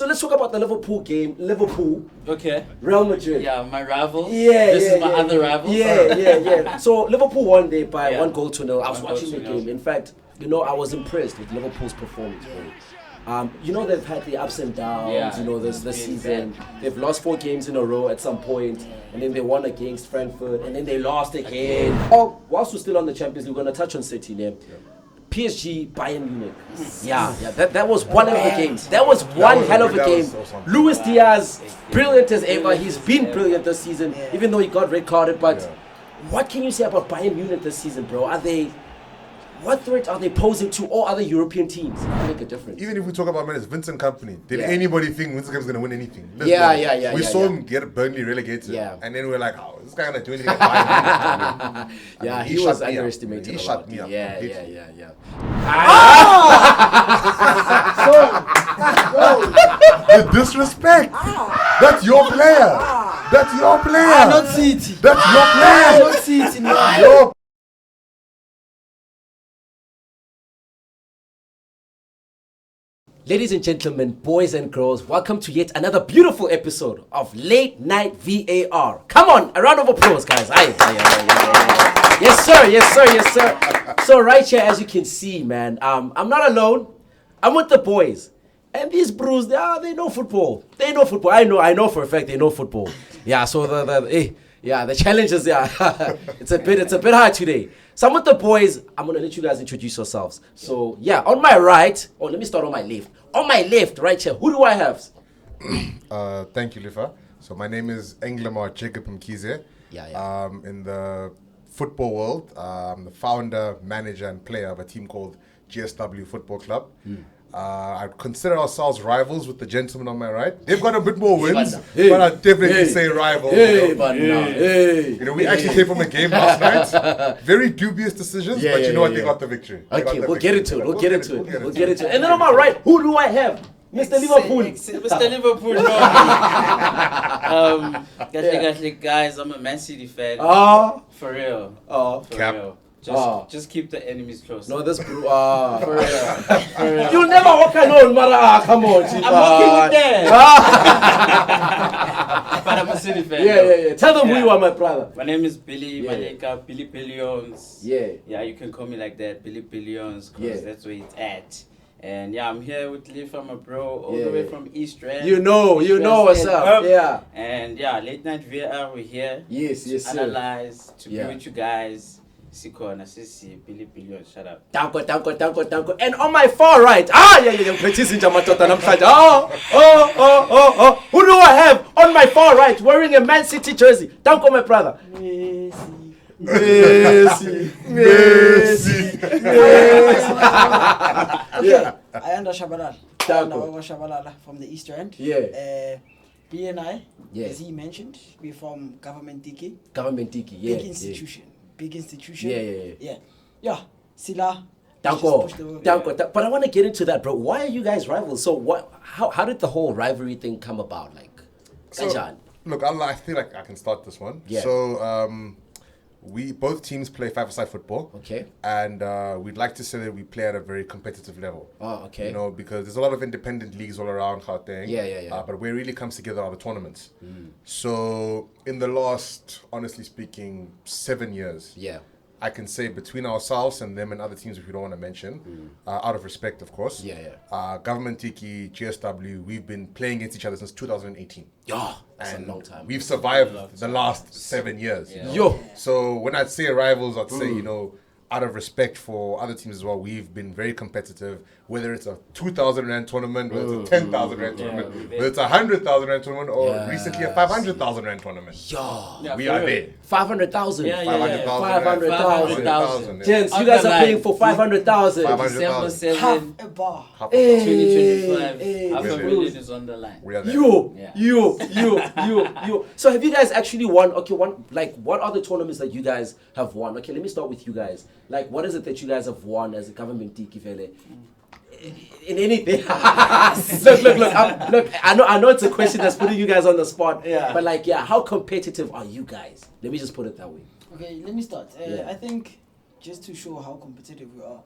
So let's talk about the Liverpool game. Liverpool. Okay. Real Madrid. Yeah, my rival. This is my other rival. Yeah. So Liverpool won there by 1-0. I was 1-0. watching the game. In fact, I was impressed with Liverpool's performance, bro. They've had the ups and downs, this season. They've lost 4 games in a row at some point, and then they won against Frankfurt, and then they lost again. Oh, whilst we're still on the Champions League, we're going to touch on City there. PSG, Bayern Munich. Yeah, that was one of the games. That was one hell of a game. Luis Diaz, brilliant as ever. He's been brilliant this season, even though he got red carded. But what can you say about Bayern Munich this season, bro? What threat are they posing to all other European teams? That make a difference. Even if we talk about Vincent Kompany, did anybody think Vincent Kompany was going to win anything? We saw him get Burnley relegated, and then we were like, "Oh, is this guy going to do anything?" He was underestimated. He shut me up. Yeah. The disrespect. That's your player. That's your player. Not City. That's your player. Not City. No. Ladies and gentlemen, boys and girls, welcome to yet another beautiful episode of Late Night VAR. Come on, a round of applause, guys. Aye. Yes, sir. So right here, as you can see, man, I'm not alone. I'm with the boys. And these bros, they know football. I know for a fact they know football. Yeah, so the challenges, it's a bit hard today. So I'm with the boys. I'm gonna let you guys introduce yourselves. So on my right, let me start on my left. On my left, right here, who do I have? Thank you, Lifa. So my name is Englamar Jacob Mkize. In the football world, I'm the founder, manager, and player of a team called GSW Football Club. I consider ourselves rivals with the gentleman on my right. They've got a bit more wins, but I definitely say rivals. We actually came from a game last night. Very dubious decisions, but you know what? They got the victory. Okay, we'll get into it. We'll get into it. And then on my right, who do I have? Mr. Liverpool. Mr. Liverpool. Guys, I'm a Man City fan. For real. Cap. Real. Just keep the enemies close. No, this for real. You'll never walk alone, Mara. Come on, I'm walking with them. But I'm a City fan. Yeah. Tell them who you are, my brother. My name is Billy. Billy Billions. Yeah, you can call me like that, Billy Billions, because that's where it's at. And I'm here with Lifa, my bro, all the way from East Rand. You know what's up. Yeah. And late night VR, we're here. Yes, analyze, to be with you guys. Sikona, Sisi, Billy Billion, shut up. Danko. And on my far right, who do I have on my far right wearing a Man City jersey? Danko, my brother. Messi. I am Shabalala from the East End. B and I, as he mentioned, we're from Government Tiki. Big institution. Yeah. Sila. Danko. But I want to get into that, bro. Why are you guys rivals? So how did the whole rivalry thing come about? Look, I feel like I can start this one. Yeah. So we both teams play five-a-side football. Okay. And we'd like to say that we play at a very competitive level. Oh, okay. Because there's a lot of independent leagues all around Gauteng. Yeah. But where it really comes together are the tournaments. So in the last, honestly speaking, 7 years, I can say between ourselves and them and other teams, if we don't want to mention, out of respect, of course. Government Tiki, GSW, we've been playing against each other since 2018. That's a long time. We've survived the last 7 years. So when I'd say rivals, I'd say, out of respect for other teams as well, we've been very competitive, whether it's a 2,000 Rand tournament, whether it's a 10,000 Rand tournament, whether it's a 100,000 Rand tournament, or recently a 500,000 Rand tournament. We are there. 500,000. 500,000. Gents, you guys are paying for 500,000. 500,000. Half a bar. 2025. Half a million is on the line. We are there. You. So have you guys actually won? Okay, what are the tournaments that you guys have won? Okay, let me start with you guys. What is it that you guys have won as a Government Tiki fele? In anything. Look. I know it's a question that's putting you guys on the spot. But how competitive are you guys? Let me just put it that way. Okay, let me start. I think just to show how competitive we are.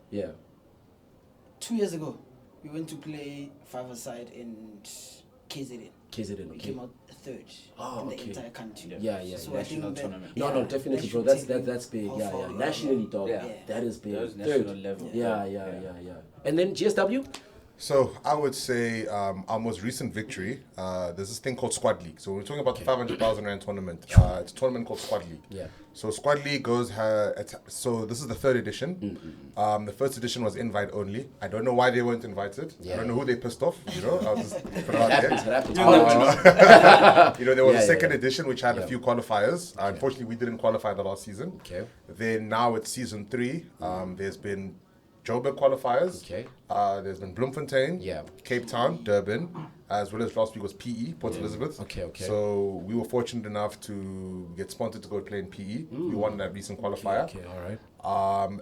2 years ago, we went to play five-a-side in KZN. KZN, We okay. came out third in the entire country. Yeah. So national tournament. No, definitely, bro. That's big. Yeah. Nationally, dog. Yeah. That is big. That was national level. Yeah. And then GSW? So I would say our most recent victory, there's this thing called Squad League. So we're talking about the 500,000 Rand tournament. It's a tournament called Squad League. Yeah. So Squad League goes, so this is the third edition. The first edition was invite only. I don't know why they weren't invited. I don't know who they pissed off, I'll just put it out there. There was a second edition which had a few qualifiers. Unfortunately, we didn't qualify the last season. Okay. Then now it's season 3. There's been Joburg qualifiers. Okay. There's been Bloemfontein, Cape Town, Durban, as well as last week was PE, Port Elizabeth. Okay. So we were fortunate enough to get sponsored to go play in PE. We won that recent qualifier. Okay, all right.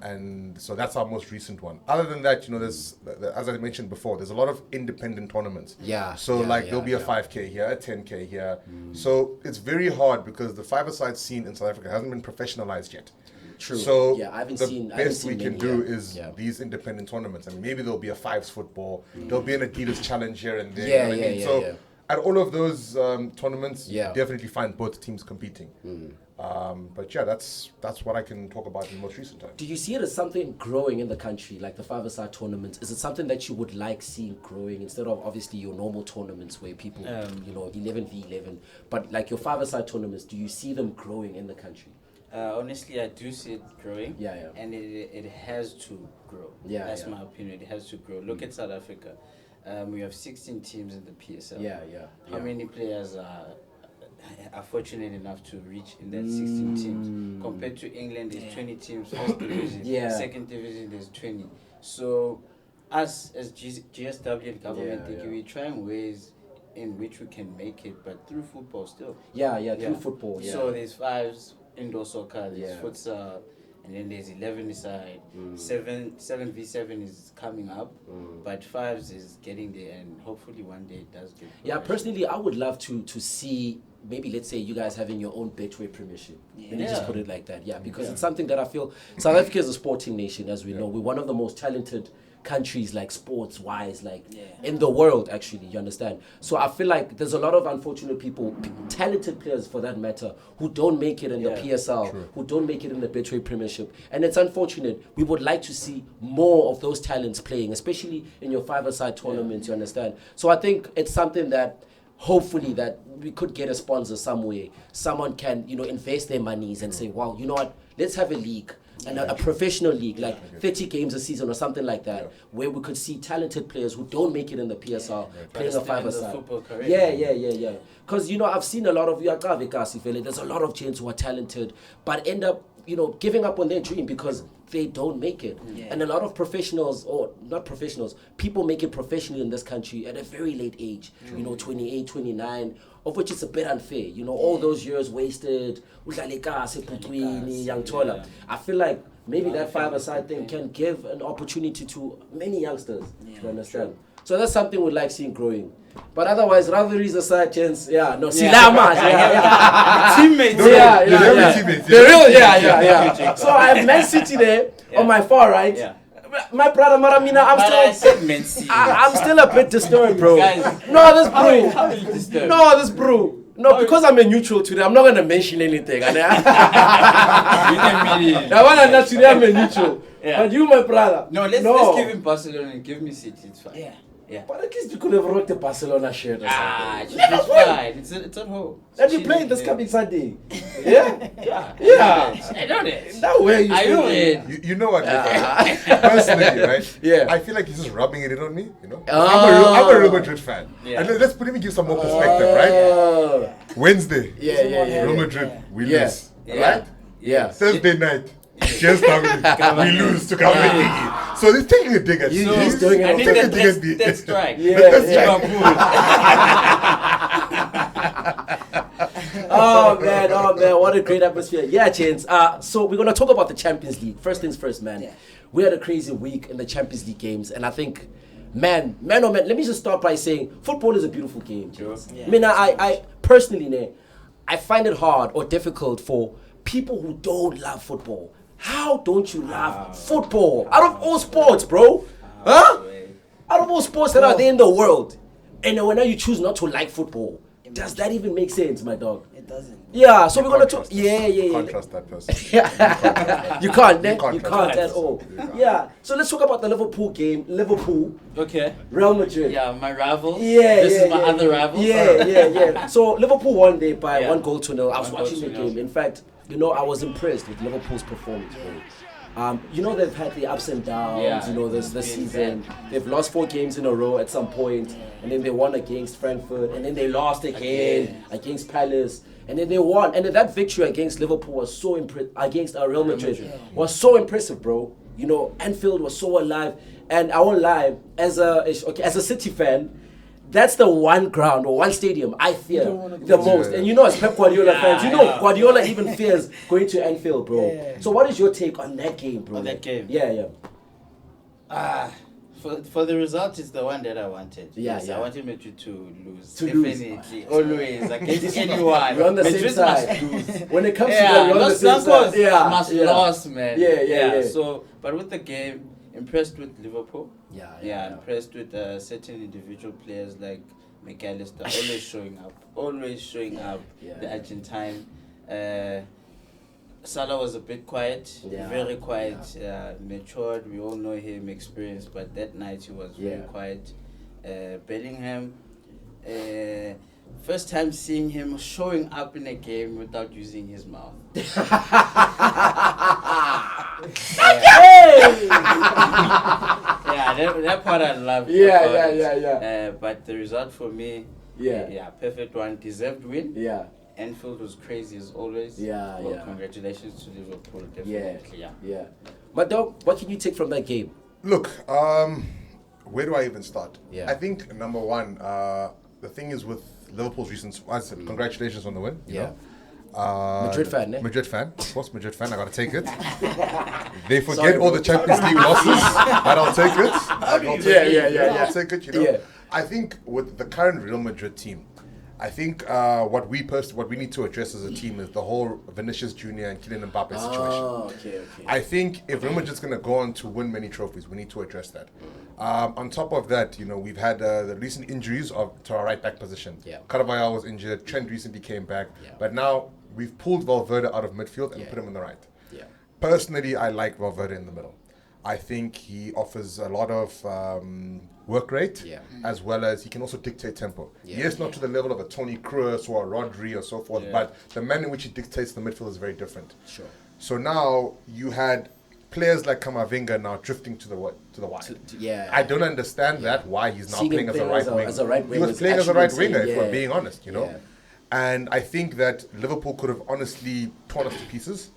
And so that's our most recent one. Other than that, there's, as I mentioned before, there's a lot of independent tournaments. Yeah. So there'll be a 5K here, a 10K here. So it's very hard because the five-a-side scene in South Africa hasn't been professionalized yet. True. So the best we can do is these independent tournaments. I mean, maybe there'll be a fives football. There'll be an Adidas challenge here and there. So at all of those tournaments, you definitely find both teams competing. But that's what I can talk about in the most recent time. Do you see it as something growing in the country, like the five-a-side tournaments? Is it something that you would like seeing growing instead of obviously your normal tournaments where people, 11v11, but like your five-a-side tournaments, do you see them growing in the country? Honestly, I do see it growing. Yeah. And it has to grow. That's my opinion. It has to grow. Look at South Africa. We have 16 teams in the PSL. How many players are fortunate enough to reach in that 16 teams? Compared to England, there's 20 teams, first division. Second division, there's 20. So us as GSW and Government Tiki, we try ways in which we can make it, but through football still. Through football. So there's fives, indoor soccer, there's futsal, and then there's 11-a-side. 7v7 is coming up, but fives is getting there, and hopefully one day it does get. Personally, I would love to see maybe, let's say, you guys having your own Betway Premiership. Let me just put it like that. Because it's something that I feel South Africa is a sporting nation, as we know. We're one of the most talented countries, like sports wise, in the world, actually, you understand? So I feel like there's a lot of unfortunate people, talented players for that matter, who don't make it in the PSL, who don't make it in the Betway Premiership, and it's unfortunate. We would like to see more of those talents playing, especially in your five-a-side tournaments, you understand? So I think it's something that hopefully that we could get a sponsor some way. Someone can, invest their monies and say, well, you know what, let's have a league. And a professional league, like 30 games a season or something like that, where we could see talented players who don't make it in the PSL playing a five-a-side. Yeah. Because, I've seen a lot of, there's a lot of James who are talented, but end up, giving up on their dream because they don't make it. And a lot of professionals, or not professionals, people make it professionally in this country at a very late age, 28, 29, of which it's a bit unfair. All those years wasted. I feel like maybe that five-a-side thing can give an opportunity to many youngsters. You understand? So that's something we'd like seeing growing. But otherwise, rivalries aside, chance, teammates, Teammates. The real, So I have Man City there on my far right. My brother Maramina, I'm still a bit disturbed, bro. This bro. No, because I'm a neutral today, I'm not going to mention anything. Today I'm a neutral. But you, my brother. Let's give him Barcelona and give me City. It's fine. Yeah. But at least you could have rocked the Barcelona shirt or something. It's fine. It's at home. And you playing this coming Sunday. Yeah. I know that. That way I know it. You know what? Personally, right? Yeah. I feel like he's just rubbing it in on me. I'm a Real Madrid fan. And let me give some more perspective, right? Wednesday. Real Madrid. We lose. Right? Yeah. Thursday night. Just we lose to Government Tiki. So he's taking a dig at you. He's doing it. I think that's strike. Oh man, what a great atmosphere. Yeah, James. So we're gonna talk about the Champions League. First things first, man. We had a crazy week in the Champions League games, and I think, man, let me just start by saying football is a beautiful game, James. I mean, I personally, I find it hard or difficult for people who don't love football. How don't you love football? Out of all sports, bro. Out of all sports that are there in the world, And then when now you choose not to like football, does that even make sense, my dog? It doesn't. Yeah, so we're gonna talk. Yeah. You can't trust that person. You can't at all. Yeah. So let's talk about the Liverpool game. Liverpool. Okay. Real Madrid. Yeah, my rival. This is my other rival. Yeah. So Liverpool won there by 1-0. I was watching the 1-0. game. In fact, I was impressed with Liverpool's performance, bro. They've had the ups and downs, this season. They've lost 4 games in a row at some point, and then they won against Frankfurt, and then they lost again against Palace, and then they won. And then that victory against Liverpool was so against Real Madrid was so impressive, bro. Anfield was so alive, and I won't lie, as a City fan, that's the one ground or one stadium I fear the most. And as Pep Guardiola fans, Guardiola even fears going to Anfield, bro. Yeah. So what is your take on that game, bro? On that game? Yeah. For the result, it's the one that I wanted. Yes. I wanted Madrid to lose. To lose. Definitely. Always. Against anyone. We're on the Madrid same side. must lose. When it comes to that, we're on the same side. Must lose, man. Yeah. So, but with the game, impressed with Liverpool. Yeah. Impressed with certain individual players like McAllister, always showing up. Yeah. The Argentine. Salah was a bit quiet, very quiet, matured. We all know him, experienced, but that night he was very quiet. Bellingham, first time seeing him showing up in a game without using his mouth. That part I love. But the result for me, perfect one, deserved win. Yeah. Anfield was crazy as always. Congratulations to Liverpool, definitely. Yeah. But dog, what can you take from that game? Look, where do I even start? Yeah. I think number one, the thing is with Liverpool's recent, I said, congratulations on the win. Madrid fan, eh? Madrid fan, of course, Madrid fan. I gotta take it. They forget all the Champions League losses, but I'll take it. I'll take it. I think with the current Real Madrid team, I think what we need to address as a team is the whole Vinicius Junior and Kylian Mbappe situation. Okay. I think if Real Madrid's going to go on to win many trophies, we need to address that. On top of that, we've had the recent injuries to our right back position. Carvajal was injured. Trent recently came back, but now we've pulled Valverde out of midfield and put him in the right. Personally, I like Valverde in the middle. I think he offers a lot of work rate, as well as he can also dictate tempo. Yes, not to the level of a Toni Kroos or a Rodri or so forth, but the manner in which he dictates the midfield is very different. Sure. So now you had players like Camavinga now drifting to the wide. I don't understand that, why he's now playing as a right winger. He was playing as a right winger, if we're being honest, And I think that Liverpool could have honestly torn us to pieces.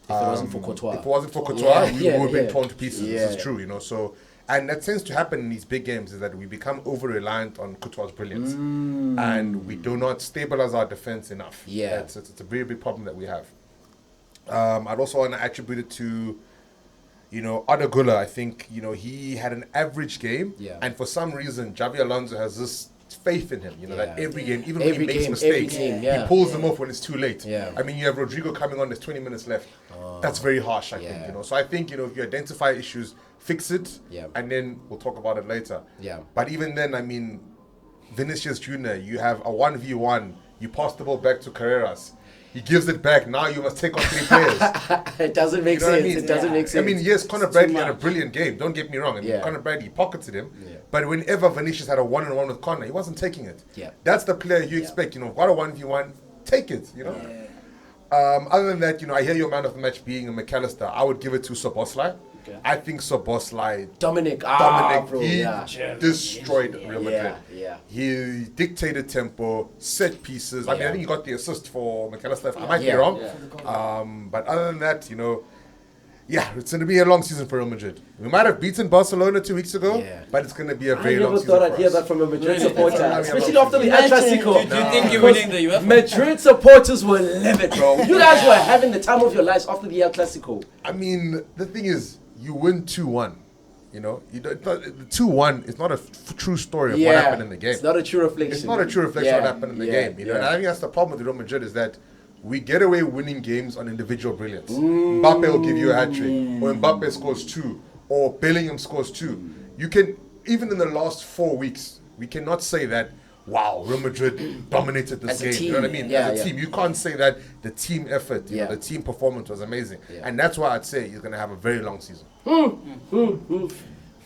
If it wasn't for Courtois. If it wasn't for Courtois, we would have been torn to pieces. This is true, So, and that tends to happen in these big games is that we become over-reliant on Courtois' brilliance. And we do not stabilize our defense enough. It's a very big problem that we have. I'd also want to attribute it to, Adagula. I think, he had an average game. And for some reason, Xabi Alonso has this faith in him, that every game, even when he makes mistakes, he pulls them off when it's too late. I mean, you have Rodrigo coming on, there's 20 minutes left. That's very harsh, I think, So I think, if you identify issues, fix it, and then we'll talk about it later. But even then, I mean, Vinicius Junior, you have a 1v1, you pass the ball back to Carreras. He gives it back. Now you must take on 3 players. It doesn't make sense. It doesn't make sense. I mean, yes, Conor Bradley had a brilliant game. Don't get me wrong. I mean, Conor Bradley pocketed him. But whenever Vinicius had a 1-on-1 with Conor, he wasn't taking it. That's the player you expect. Got a 1v1, take it. Other than that, I hear your man of the match being a McAllister. I would give it to Szoboszlai. I think Szoboszlai, Dominic, he destroyed Real Madrid. He dictated tempo, set pieces. I mean, I think he got the assist for McAllister. I might be wrong. But other than that, it's going to be a long season for Real Madrid. We might have beaten Barcelona 2 weeks ago, but it's going to be a very long season. I never thought I'd hear that from a Madrid supporter, especially after the El Clasico. Do you think you're winning the UEFA? Madrid supporters were livid, bro. You guys were having the time of your lives after the El Clasico. I mean, the thing is, you win 2-1. 2-1 is not a true story of what happened in the game. It's not a true reflection. It's not a true reflection of what happened in the game. And I think that's the problem with Real Madrid is that we get away winning games on individual brilliance. Mbappe will give you a hat-trick, or Mbappe scores 2, or Bellingham scores 2. You can, even in the last 4 weeks, we cannot say that, wow, Real Madrid dominated this game. You know what I mean? Yeah, As a team, you can't say that the team effort, you know, the team performance was amazing. Yeah. And that's why I'd say he's going to have a very long season.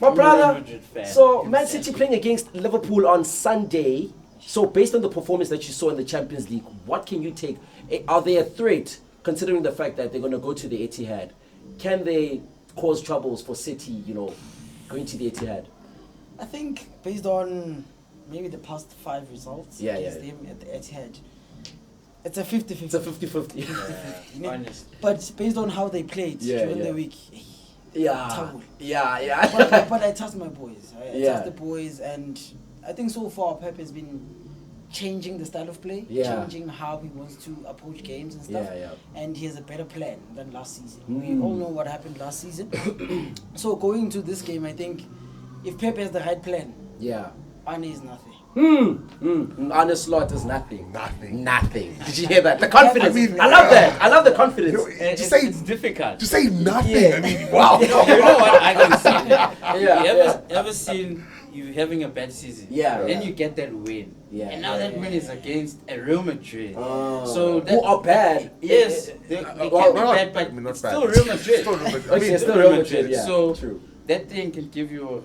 My brother, so Man City playing against Liverpool on Sunday. So based on the performance that you saw in the Champions League, what can you take? Are they a threat, considering the fact that they're going to go to the Etihad? Can they cause troubles for City, you know, going to the Etihad? I think based on maybe the past 5 results against them at the Etihad, it's a 50-50. It's a 50-50. Honest. But based on how they played during the week, but I trust my boys. I trust the boys, and I think so far Pep has been changing the style of play, changing how he wants to approach games and stuff. And he has a better plan than last season. We all know what happened last season. So going into this game, I think if Pep has the right plan, Ane is nothing. Ane's slot is nothing. Nothing. Did you hear that? The confidence. I love that. I love the confidence. It's difficult. To say nothing. I mean, wow. You know what? I gotta say. You ever seen you having a bad season? Then you get that win. And now that win is against a Real Madrid. So who are bad? Yes. They can be bad, but it's still Real Madrid. It's still Real Madrid. So true. That thing can give you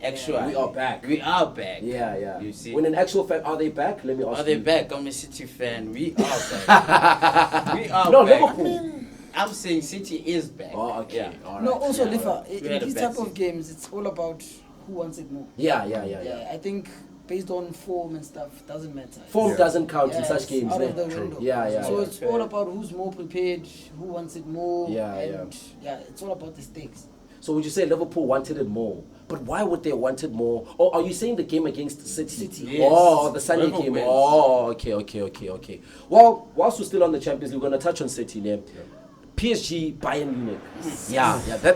actual. We are back. You see. When in actual fact, are they back? Let me ask you. Are they back? I'm a City fan. We are back. We are back. Liverpool. I'm saying City is back. Oh, okay. Yeah. All right. No, also, Lifa, in these type of games, it's all about who wants it more. Yeah. I think based on form and stuff, doesn't matter. Form doesn't count in such games. Out of the window. So it's all about who's more prepared, who wants it more. It's all about the stakes. So would you say Liverpool wanted it more? But why would they want it more? Or are you saying the game against City? Yes. Oh, the Sunday game. Wins. Oh, okay. Well, whilst we're still on the Champions League, we're going to touch on City there. PSG, Bayern Munich.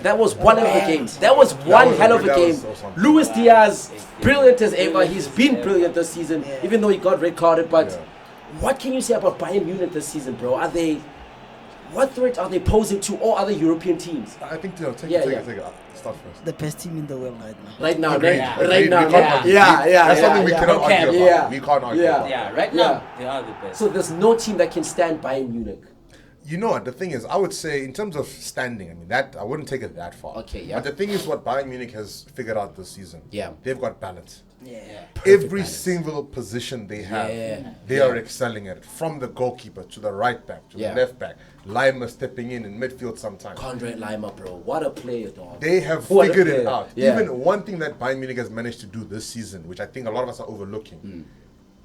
That was one hell of a game. That was one hell of a game. Luis Diaz, brilliant as ever. He's been brilliant this season, even though he got red carded. But what can you say about Bayern Munich this season, bro? What threat are they posing to all other European teams? I think, take it. Start first. The best team in the world right now. Right now. That's something we cannot argue about. We can't argue about. Right now, they are the best. So there's no team that can stand Bayern Munich. You know what, the thing is, I would say, in terms of standing, I mean, that I wouldn't take it that far. Okay, But the thing is, what Bayern Munich has figured out this season, they've got balance. Every single position they have, they are excelling at it. From the goalkeeper to the right back to the left back, Lima stepping in midfield sometimes. Conrad Lima, bro, what a player, dog. They have figured it out. Even one thing that Bayern Munich has managed to do this season, which I think a lot of us are overlooking.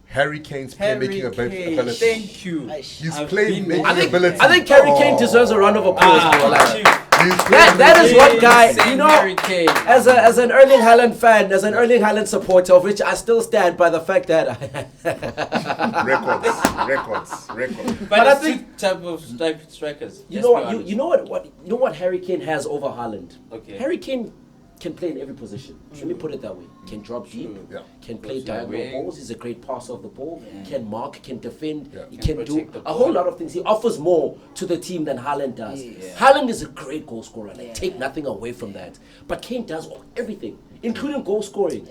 Harry Kane's playmaking ability. Thank you. He's playmaking ability. I think Harry Kane deserves a round of applause. That is one guy, you know, as an Erling Haaland fan, as an Erling Haaland supporter, of which I still stand by the fact that records. But I think type of strikers. You know what Harry Kane has over Haaland. Okay. Harry Kane can play in every position. Let me put it that way. Can drop deep, can play diagonal balls. He's a great passer of the ball. Can mark, can defend. He can do a whole lot of things. He offers more to the team than Haaland does. Haaland is a great goal scorer. Take nothing away from that. But Kane does everything, including goal scoring.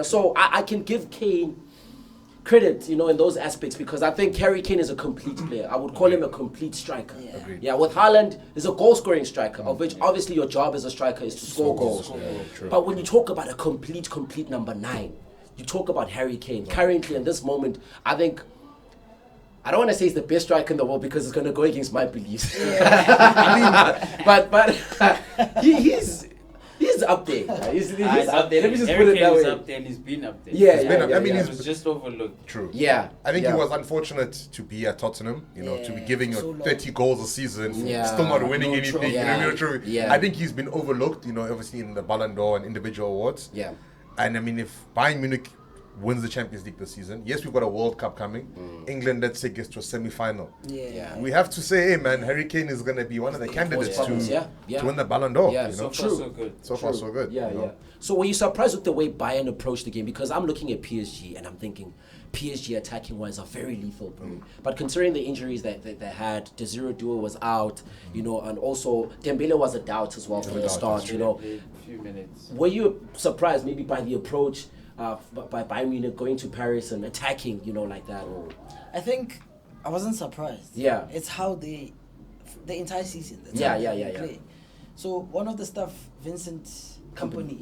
So I can give Kane credit, in those aspects, because I think Harry Kane is a complete player. I would call him a complete striker. With Haaland, he's a goal-scoring striker, of which obviously your job as a striker is to score goals. But when you talk about a complete number 9, you talk about Harry Kane. Currently, in this moment, I think, I don't want to say he's the best striker in the world because it's going to go against my beliefs. But he's up there. He's up there. Let me just put it that way. He's up there and he's been up there. He was just overlooked. True. I think he was unfortunate to be at Tottenham, to be giving 30 goals a season, still not winning anything. I think he's been overlooked, obviously in the Ballan d'Or and individual awards. And I mean, if Bayern Munich wins the Champions League this season, yes, we've got a World Cup coming. England, let's say, gets to a semi-final. We have to say, hey man, Harry Kane is going to be one of the candidates to win the Ballon d'Or. So far so good. So far so good. So were you surprised with the way Bayern approached the game? Because I'm looking at PSG and I'm thinking, PSG attacking-wise are very lethal, bro. But considering the injuries that they had, Desiree Doué was out, and also Dembele was a doubt as well from the start, Few minutes. Were you surprised maybe by the approach? by Bayern Munich going to Paris and attacking, like that. Or I think I wasn't surprised. Yeah. It's how the entire season. Play. So one of the stuff Vincent Company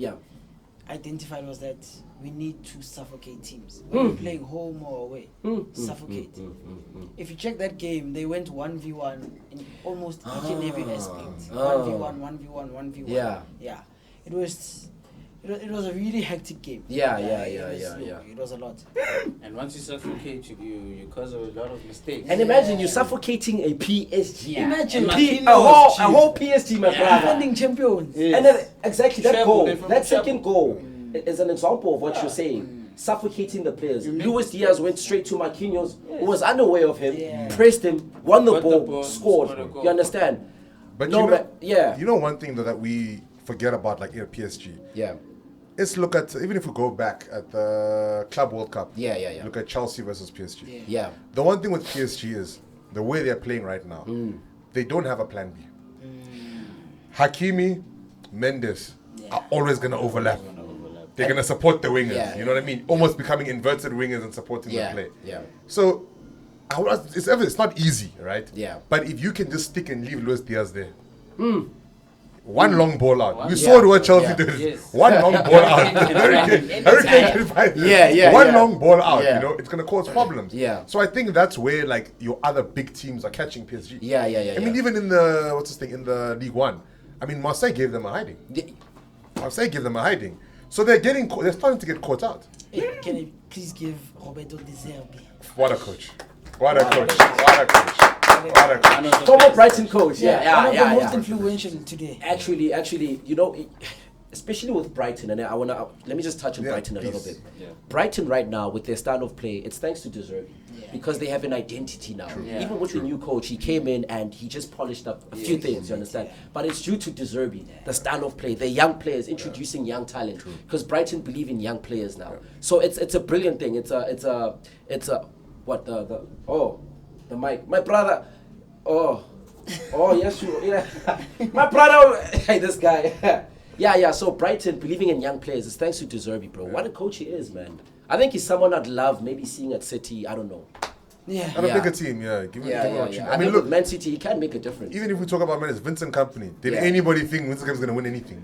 identified was that we need to suffocate teams. When we're playing home or away, suffocate. If you check that game, they went 1v1 in almost each and every aspect. 1v1, 1v1, 1v1. Yeah. It was a really hectic game. It was a lot. And once you suffocate, you cause a lot of mistakes. And imagine you're suffocating a PSG. Yeah. Imagine a whole PSG, my brother. Defending champions. Yes. And then exactly that goal, that second goal is an example of what you're saying. Suffocating the players. Luis Diaz went straight to Marquinhos, who was unaware of him, pressed him, won the ball, scored. You understand? But you know one thing that we forget about, like PSG. Yeah. Let's look at, even if we go back at the Club World Cup. Yeah. Look at Chelsea versus PSG. Yeah. The one thing with PSG is the way they're playing right now. They don't have a plan B. Hakimi, Mendes are always going to overlap. They're going to support the wingers. You know what I mean? Almost becoming inverted wingers and supporting the play. Yeah. So it's not easy, right? Yeah. But if you can just stick and leave Luis Diaz there. One long ball out. We saw what Chelsea did. Yes. One long ball out. One long ball out. It's going to cause problems. Yeah. So I think that's where like your other big teams are catching PSG. I mean, even in the in the League One, I mean, Marseille gave them a hiding. So they're starting to get caught out. Hey, can you please give Roberto De Zerbi? What a coach. Former Brighton coach. One of the most influential today. Actually, especially with Brighton, and let me just touch on Brighton a little bit. Yeah. Brighton right now, with their style of play, it's thanks to De Zerbi. Because they have an identity now. Even with the new coach, he came in and he just polished up a few things, you understand? But it's due to De Zerbi, the style of play, the young players, introducing young talent. Because Brighton believe in young players now. So it's a brilliant thing. The mic. My brother. Oh yes, my brother. Hey, this guy. So Brighton believing in young players is thanks to De Zerbi, bro. What a coach he is, man. I think he's someone I'd love maybe seeing at City. I don't know. At a bigger team, Give me I mean, look, Man City, he can make a difference. Even if we talk about Vincent Company, did anybody think Vincent Company's going to win anything?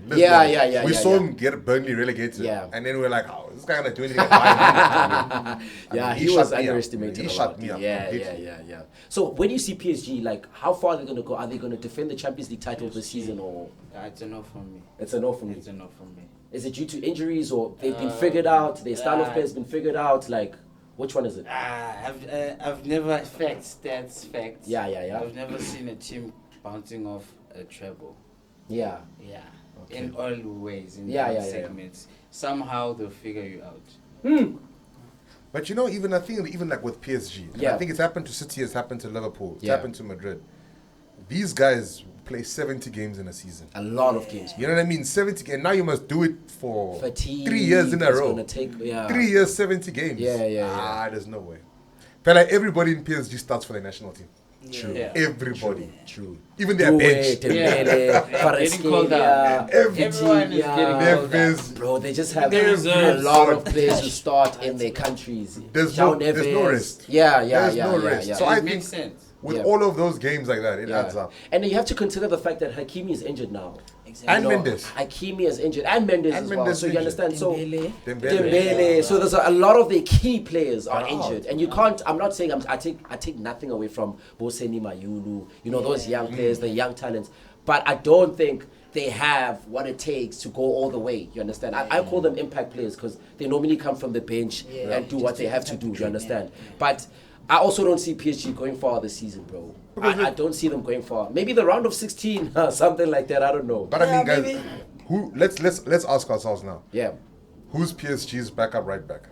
We saw him get Burnley relegated, and then we were like, "Oh, is this guy going to do anything?" He was underestimated. He shut me up. Yeah. So where do you see PSG? Like, how far are they going to go? Are they going to defend the Champions League title this season, or? It's a no from me. It's a no from me. It's a no from me. Is it due to injuries, or they've been figured out? Their style of play has been figured out. Like, which one is it? I've never facts. Yeah. I've never seen a team bouncing off a treble. Yeah. Okay. In all ways, in segments. Somehow they'll figure you out. But I think even like with PSG, I think it's happened to City, it's happened to Liverpool, it's happened to Madrid. These guys play 70 games in a season. A lot of games. You know what I mean? 70, and now you must do it for fatigue, 3 years in a row. 3 years, 70 games. There's no way. But like everybody in PSG starts for the national team. True. Yeah. Everybody. True. Even their bench. Everyone is getting called up. Bro, they just have a lot of players who start in their countries. There's no rest. There's no rest. So it makes sense. With all of those games like that, it adds up. And then you have to consider the fact that Hakimi is injured now. Exactly. And Mendes. Hakimi is injured. And Mendes as well. So you understand? Dembele. So there's a lot of the key players are injured. And you can't, I'm not saying, I take nothing away from Boseni Mayulu, those young players, the young talents. But I don't think they have what it takes to go all the way. You understand? I call them impact players because they normally come from the bench and do what they have to do. You understand? But I also don't see PSG going far this season, bro. I don't see them going far. Maybe the round of 16, something like that. I don't know. But I mean, guys, let's ask ourselves now. Yeah. Who's PSG's backup right back?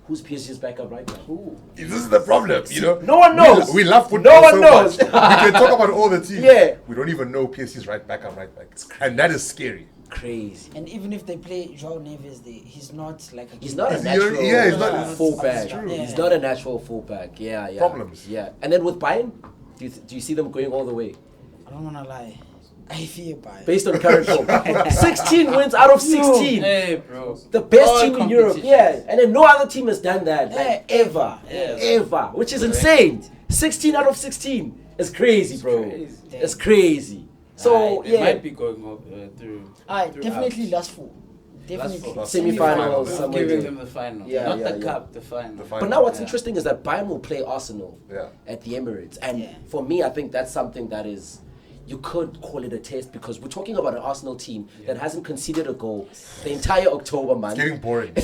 Who's PSG's backup right back? Who? This is the problem, No one knows. We love football. No one so knows. Much. We can talk about all the teams. Yeah. We don't even know PSG's backup right back, and that is scary. Crazy. And even if they play João Neves, he's not like a... He's not a natural he's not fullback. True. He's not a natural fullback. Problems. Yeah. And then with Bayern, do you see them going all the way? I don't want to lie. I fear Bayern. Based on current form. 16 wins out of 16. Hey, bro. The best team in Europe. Yeah. And then no other team has done that. Like, ever. Yeah. Ever. Which is insane. 16 out of 16. It's crazy, bro. It's crazy. So, it might be going up through. Definitely last four. Definitely. Semi-finals. Giving them the final. Not the cup, the final. But now what's interesting is that Bayern will play Arsenal at the Emirates. And for me, I think that's something that is... You could call it a test because we're talking about an Arsenal team that hasn't conceded a goal the entire October month. It's getting boring.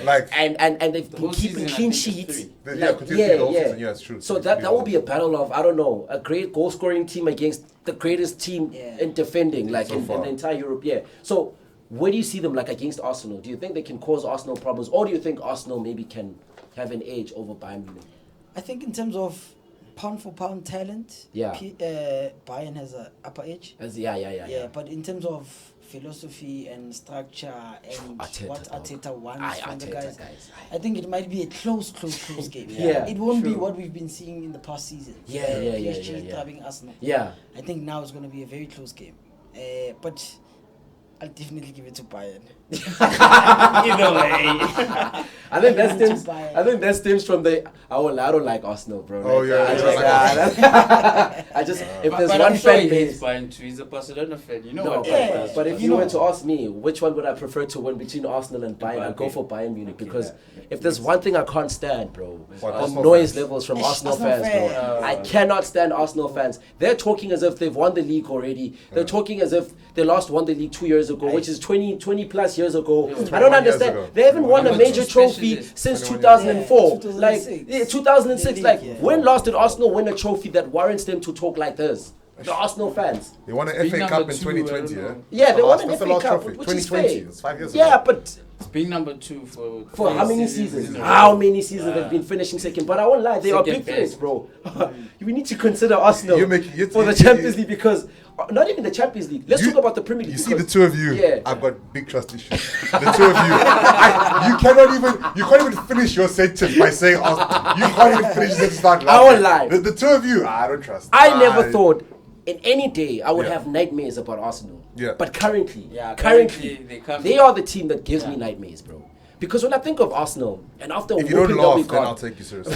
Like and they've been keeping clean sheets. It's true. So that will be a battle of, I don't know, a great goal scoring team against the greatest team in defending, like in the entire Europe. Yeah. So where do you see them like against Arsenal? Do you think they can cause Arsenal problems, or do you think Arsenal maybe can have an edge over Bayern Munich? I think in terms of pound for pound talent, Bayern has an upper edge. Yeah. But in terms of philosophy and structure and what Arteta wants from the guys, I think it might be a close game. It won't be what we've been seeing in the past season. PSG driving Arsenal. I think now it's going to be a very close game. But I'll definitely give it to Bayern. Either way. I think that stems from the I don't like Arsenal, bro. If there's one fan base, Bayern too. He's a Barcelona fan. You know what? But if you were to ask me which one would I prefer to win between Arsenal and Bayern, I'd go for Bayern Munich because if there's one thing I can't stand, bro, noise levels from Arsenal fans, bro. I cannot stand Arsenal fans. They're talking as if they've won the league already. They're talking as if they last won the league 2 years ago, which is 20 plus years ago. I don't understand. They haven't won a major trophy since 2004. 2006. Like, when last did Arsenal win a trophy that warrants them to talk like this? The Arsenal fans. They won an FA Cup in 2020, they won an FA Cup, which is fair. It's 5 years ago. Yeah, but it's being number 2 for how many seasons? How many seasons they've been finishing second? But I won't lie, they are big threats, bro. We need to consider Arsenal for the Champions League because not even the Champions League. Let's talk about the Premier League. You see the two of you. I've got big trust issues. The two of you. You can't even finish your sentence by saying Arsenal. You can't even finish the sentence. I won't lie. The two of you, I don't trust. I never thought in any day I would have nightmares about Arsenal. But currently, they are the team that gives me nightmares, bro. Because when I think of Arsenal, and after if you don't laugh, then I'll take you seriously.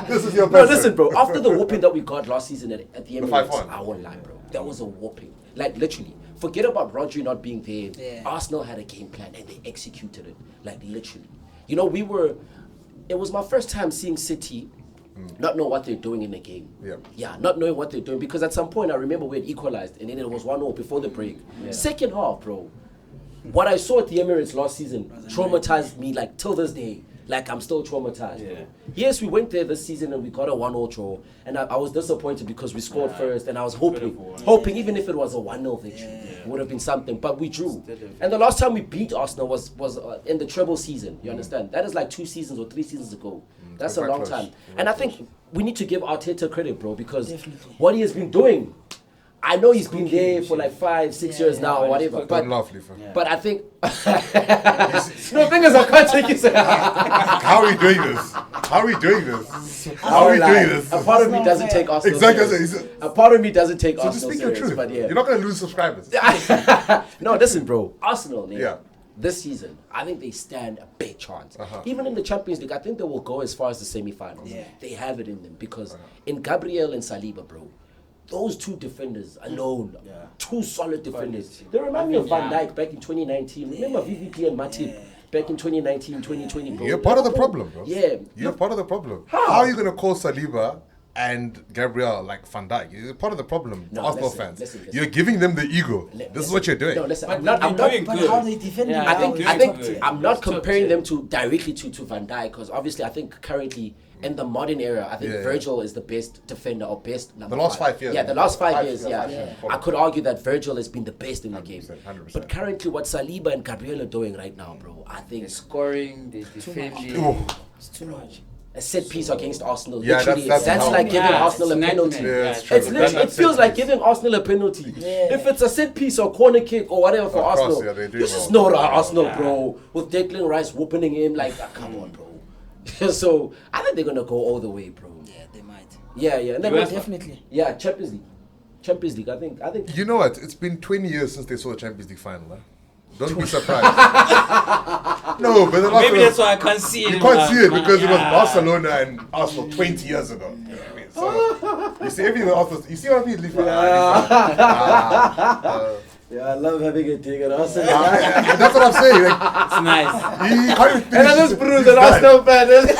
This is your person. No, listen, bro. After the whooping that we got last season at the Emirates, I won't lie, bro. That was a whooping. Like, literally. Forget about Rodri not being there. Arsenal had a game plan, and they executed it. Like, literally. You know, it was my first time seeing City not know what they're doing in the game. Not knowing what they're doing. Because at some point, I remember we had equalized, and then it was 1-0 before the break. Second half, bro. What I saw at the Emirates last season traumatized me, like, till this day. Like, I'm still traumatized. Yes, we went there this season and we got a 1-0 draw. And I was disappointed because we scored first. And I was hoping even if it was a 1-0 victory, it would have been something. But we drew. And the last time we beat Arsenal was in the treble season. You understand? That is like 2 seasons or 3 seasons ago. That's a long time. And I think we need to give Arteta credit, bro, because what he has been doing, I know he's been there for like 5-6 years now or whatever. But I think no, thing is, I can't take it. How are we doing this? A part of me doesn't take Arsenal serious. A part of me doesn't take Arsenal serious. But you're not going to lose subscribers. No, listen, bro. Arsenal, this season, I think they stand a big chance. Even in the Champions League, I think they will go as far as the semi-finals. They have it in them because in Gabriel and Saliba, bro, those two defenders alone, two solid defenders. They remind me of Van Dijk back in 2019. Remember VVP and Matip back in 2019, 2020, bro? You're part of the problem, bro. You're part of the problem. How are you going to call Saliba and Gabriel like Van Dijk? You're part of the problem, Arsenal fans. Listen. You're giving them the ego. This is what you're doing. No, listen, I'm not how they defend I think I'm not comparing them directly to Van Dijk because obviously I think currently in the modern era, I think Virgil is the best defender or best number. The last 5 years. The last 5 years. I could argue that Virgil has been the best in the game. 100%. But currently, what Saliba and Gabriel are doing right now, bro, I think they're scoring, they're defending. It's too much. A set piece against Arsenal. Literally, that's like giving Arsenal a penalty. It feels like giving Arsenal a penalty. If it's a set piece or corner kick or whatever for Arsenal, you just know that Arsenal, bro, with Declan Rice whooping him like, come on, bro. So I think they're gonna go all the way, bro. Yeah, they might. Yeah, and then definitely. Yeah, Champions League. I think. You know what? It's been 20 years since they saw the Champions League final. Huh? Don't be surprised. No, but maybe that's why I can't see it. You can't see it because it was Barcelona and Arsenal 20 years ago. You know what I mean? So you see everything. You see what I mean? Yeah, I love having a dig at Arsenal. That's what I'm saying. Like, it's nice. He can't even finish. And I just bruised an Arsenal fan. He's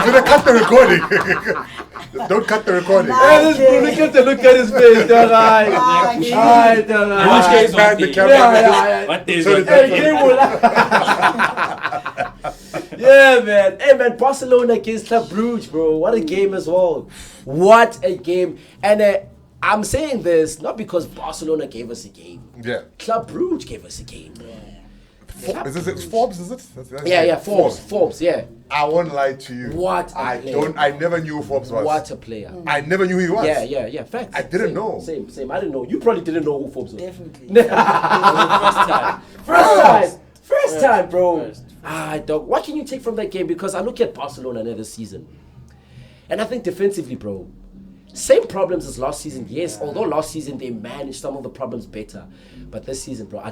gonna cut the recording. Don't cut the recording. And this Bruno, look at his face. Don't lie. Don't lie. Which case banned the camera? What is Yeah, man. Hey, man, Barcelona against Club Brugge, bro. What a game as well. What a game. And I'm saying this not because Barcelona gave us a game. Yeah. Club Brugge gave us a game. Is it Forbes? Is it? Yeah, Forbes, yeah. I won't lie to you. What a player. I never knew who Forbes was. What a player. I never knew who he was. Yeah. Facts. I didn't know. Same. I didn't know. You probably didn't know who Forbes was. Definitely. First time, bro. Dog. What can you take from that game? Because I look at Barcelona this season, and I think defensively, bro, same problems as last season. Yes, although last season they managed some of the problems better, but this season, bro,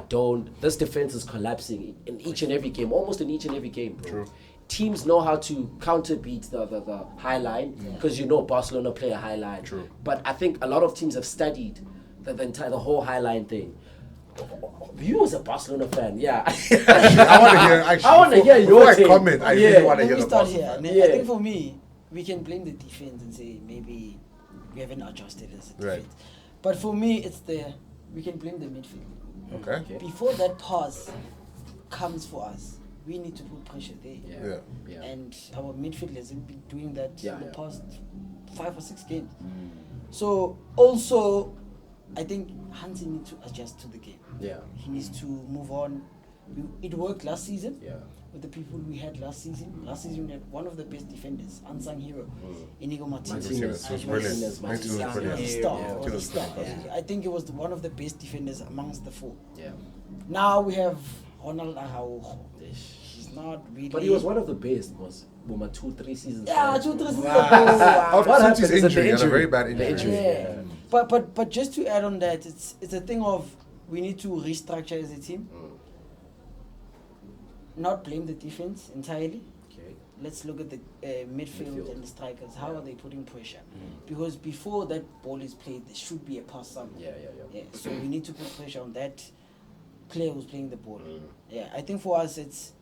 this defense is collapsing in each and every game, almost in each and every game, bro. True. Teams know how to counterbeat the high line because Barcelona play a high line. True. But I think a lot of teams have studied the whole high line thing. You as a Barcelona fan, yeah. I want to hear your take. Comment. I really want to hear the Barcelona. I think for me, we can blame the defense and say maybe we haven't adjusted as a defense. Right. But for me, we can blame the midfield. Okay. Before that pass comes for us, we need to put pressure there. Yeah. And our midfield hasn't been doing that in the past 5 or 6 games. So also, I think Hansi needs to adjust to the game. Yeah. He needs to move on. It worked last season. Yeah. With the people we had last season. Last season we had one of the best defenders, unsung hero, Inigo Martinez. Was brilliant. I think he was one of the best defenders amongst the 4. Yeah. Now we have Ronald Araujo. He's not really. But he was one of the best. Was 2-3 seasons. Yeah, 2-3 seasons ago. What happened? His injury. He had a very bad injury. Yeah. But just to add on that, it's a thing of we need to restructure as a team. Not blame the defense entirely. Okay. Let's look at the midfield and the strikers. How are they putting pressure? Because before that ball is played, there should be a pass somewhere. Yeah. So we need to put pressure on that player who's playing the ball. Yeah. I think for us, it's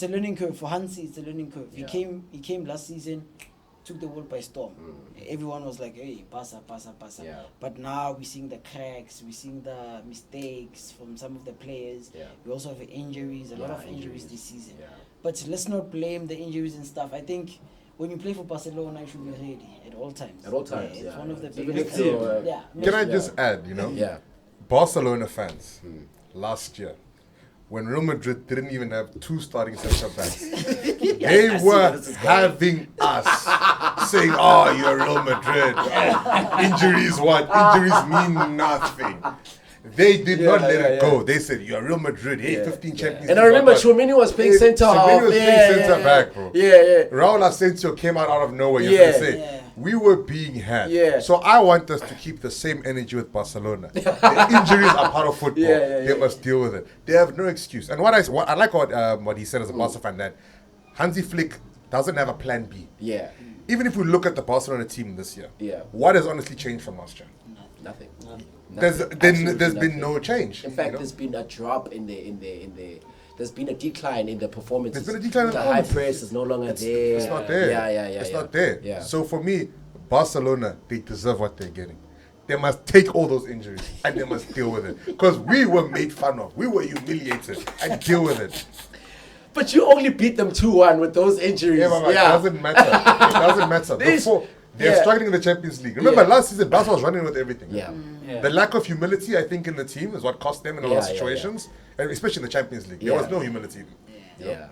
a learning curve. For Hansi, it's a learning curve. Yeah. He came last season, took the world by storm. Everyone was like, hey, pasa. Yeah. But now we're seeing the cracks, we're seeing the mistakes from some of the players. Yeah. We also have injuries, a lot of injuries this season. Yeah. But let's not blame the injuries and stuff. I think when you play for Barcelona, you should be ready at all times. It's one of the biggest. Can I just add, Barcelona fans last year, when Real Madrid didn't even have 2 starting centre backs, they were having us saying, "Oh, you're Real Madrid. Injuries mean nothing." They did not let it go. They said, "You're Real Madrid. Hey, 15 champions." And I remember Tchouameni was playing centre half. Tchouameni was playing centre back, bro. Yeah. Raul Asensio came out of nowhere. You're gonna say we were being had. Yeah. So I want us to keep the same energy with Barcelona. The injuries are part of football. They must deal with it. They have no excuse. And what I like what he said as a Barca fan, that Hansi Flick doesn't have a plan B. Yeah. Even if we look at the Barcelona team this year, what has honestly changed from last year? Nothing. There's been no change. In fact, there's been a drop in the. There's been a decline in the performances. There's been a decline in the high press is no longer there. It's not there. It's not there. Yeah. So for me, Barcelona, they deserve what they're getting. They must take all those injuries and they must deal with it. Because we were made fun of. We were humiliated and deal with it. But you only beat them 2-1 with those injuries. It doesn't matter. It doesn't matter. They're struggling in the Champions League. Remember, last season, Barca was running with everything. The lack of humility, I think, in the team is what cost them in a lot of situations, and especially in the Champions League. There was no humility.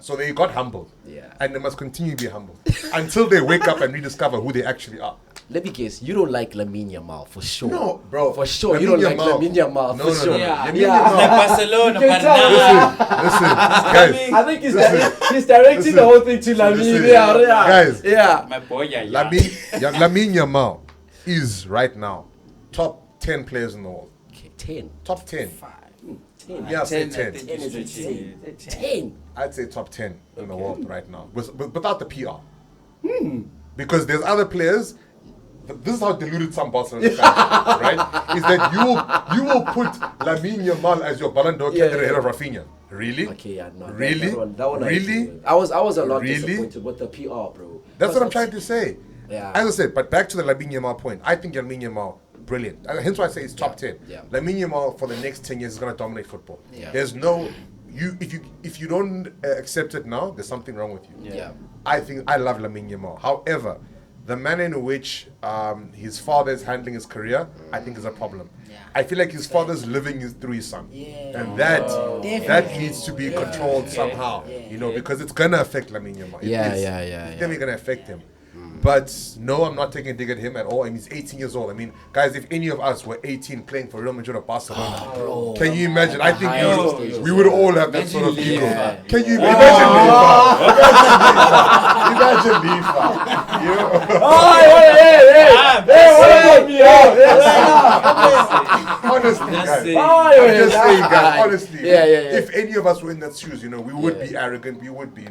So they got humbled. And they must continue to be humbled until they wake up and rediscover who they actually are. let me guess. You don't like Lamine Yamal for sure. No, bro. For sure. You don't like Lamine Yamal for sure. Barcelona. Listen, guys. I think he's directing the whole thing to Lamine. Guys. Yeah. My boy, Lamine Yamal is right now top 10 players in the world. Okay, 10. Top 10. 10. Yeah, I'll say 10. 10. I'd say top 10 in the world right now, without the PR. Because there's other players. This is how deluded some Barcelona fans are, right? Is that you will put Lamine Yamal as your Ballan d'Or candidate ahead of Rafinha. Really? Okay, yeah, no. Really? That one really? I was a lot disappointed with the PR, bro. That's what I'm trying to say. Yeah. As I said, but back to the Lamine Yamal point. I think Lamine Yamal, brilliant. Hence why I say it's top 10. Yeah. Lamine Yamal for the next 10 years is going to dominate football. Yeah. There's no... If you don't accept it now, there's something wrong with you. Yeah. I love Lamine Yamal. However, the manner in which his father is handling his career, I think is a problem. Yeah. I feel like his father's living through his son. Yeah. And that needs to be controlled somehow, because it's going to affect Lamine Yamal. It's definitely going to affect him. But no, I'm not taking a dig at him at all. I mean, he's 18 years old. I mean, guys, if any of us were 18 playing for Real Madrid or Barcelona, can you imagine? I think we would all have that sort of ego. Can you imagine Imagine Lifa. Honestly, guys. I'm just saying, guys. Honestly, if any of us were in that shoes, we would be arrogant. We would be,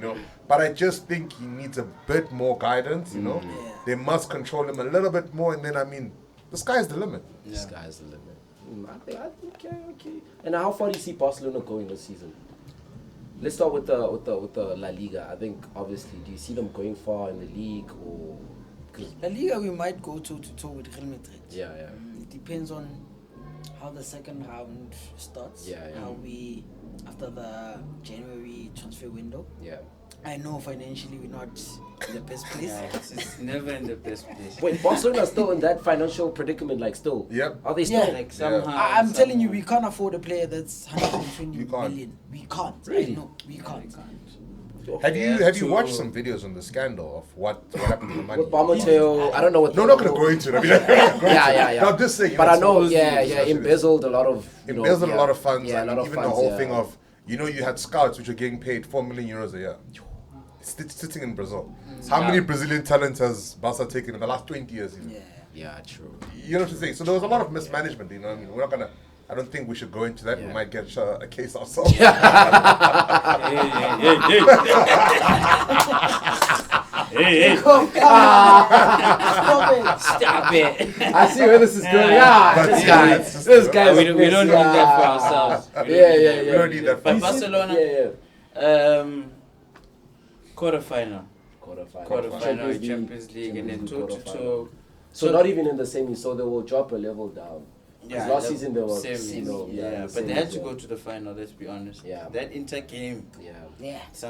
But I just think he needs a bit more guidance, They must control him a little bit more, and then, the sky's the limit. The sky's the limit. I think okay. And how far do you see Barcelona going this season? Let's start with the La Liga. I think, obviously, do you see them going far in the league, or... La Liga, we might go toe-to-toe with Real Madrid. Yeah. It depends on how the second round starts. How we, after the January transfer window. Yeah. I know financially we're not in the best place. It's never in the best place. Wait, Barcelona still in that financial predicament, still? Yep. Are they still? Yeah. Like somehow. I'm telling you, we can't afford a player that's 120 million. We can't. Really? No, we can't. Have you watched some videos on the scandal of what happened to the money? With Mateo, I don't know what. No, I'm not going to go into it. Yeah. No, I'm just saying. But I know, embezzled a lot of. A lot of funds. Yeah, a lot of even funds, the whole thing of, you had scouts which were getting paid 4 million euros a year. Sitting in Brazil. How many Brazilian talents has Barca taken in the last 20 years? Yeah, true. You know what I'm saying? So there was a lot of mismanagement, We're not going to... I don't think we should go into that. We might get a case ourselves. Hey. Stop it. I see where this is going. This guy. We don't need that for ourselves. We don't need that for But Barcelona, quarterfinal Champions League, and then toe-to-toe. So not even in the semi, so they will drop a level down. Because last season they were but they had to go to the final, let's be honest. Yeah. That Inter game.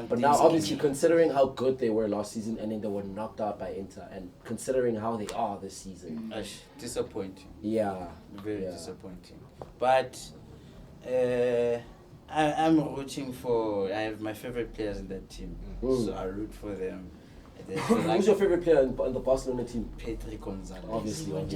But now obviously considering how good they were last season and then they were knocked out by Inter, and considering how they are this season. Disappointing. Yeah. Very disappointing. But I'm rooting for... I have my favorite players in that team. So I root for them. Who's your favorite player in the Barcelona team? Pedri Gonzalez. Obviously. Pedri.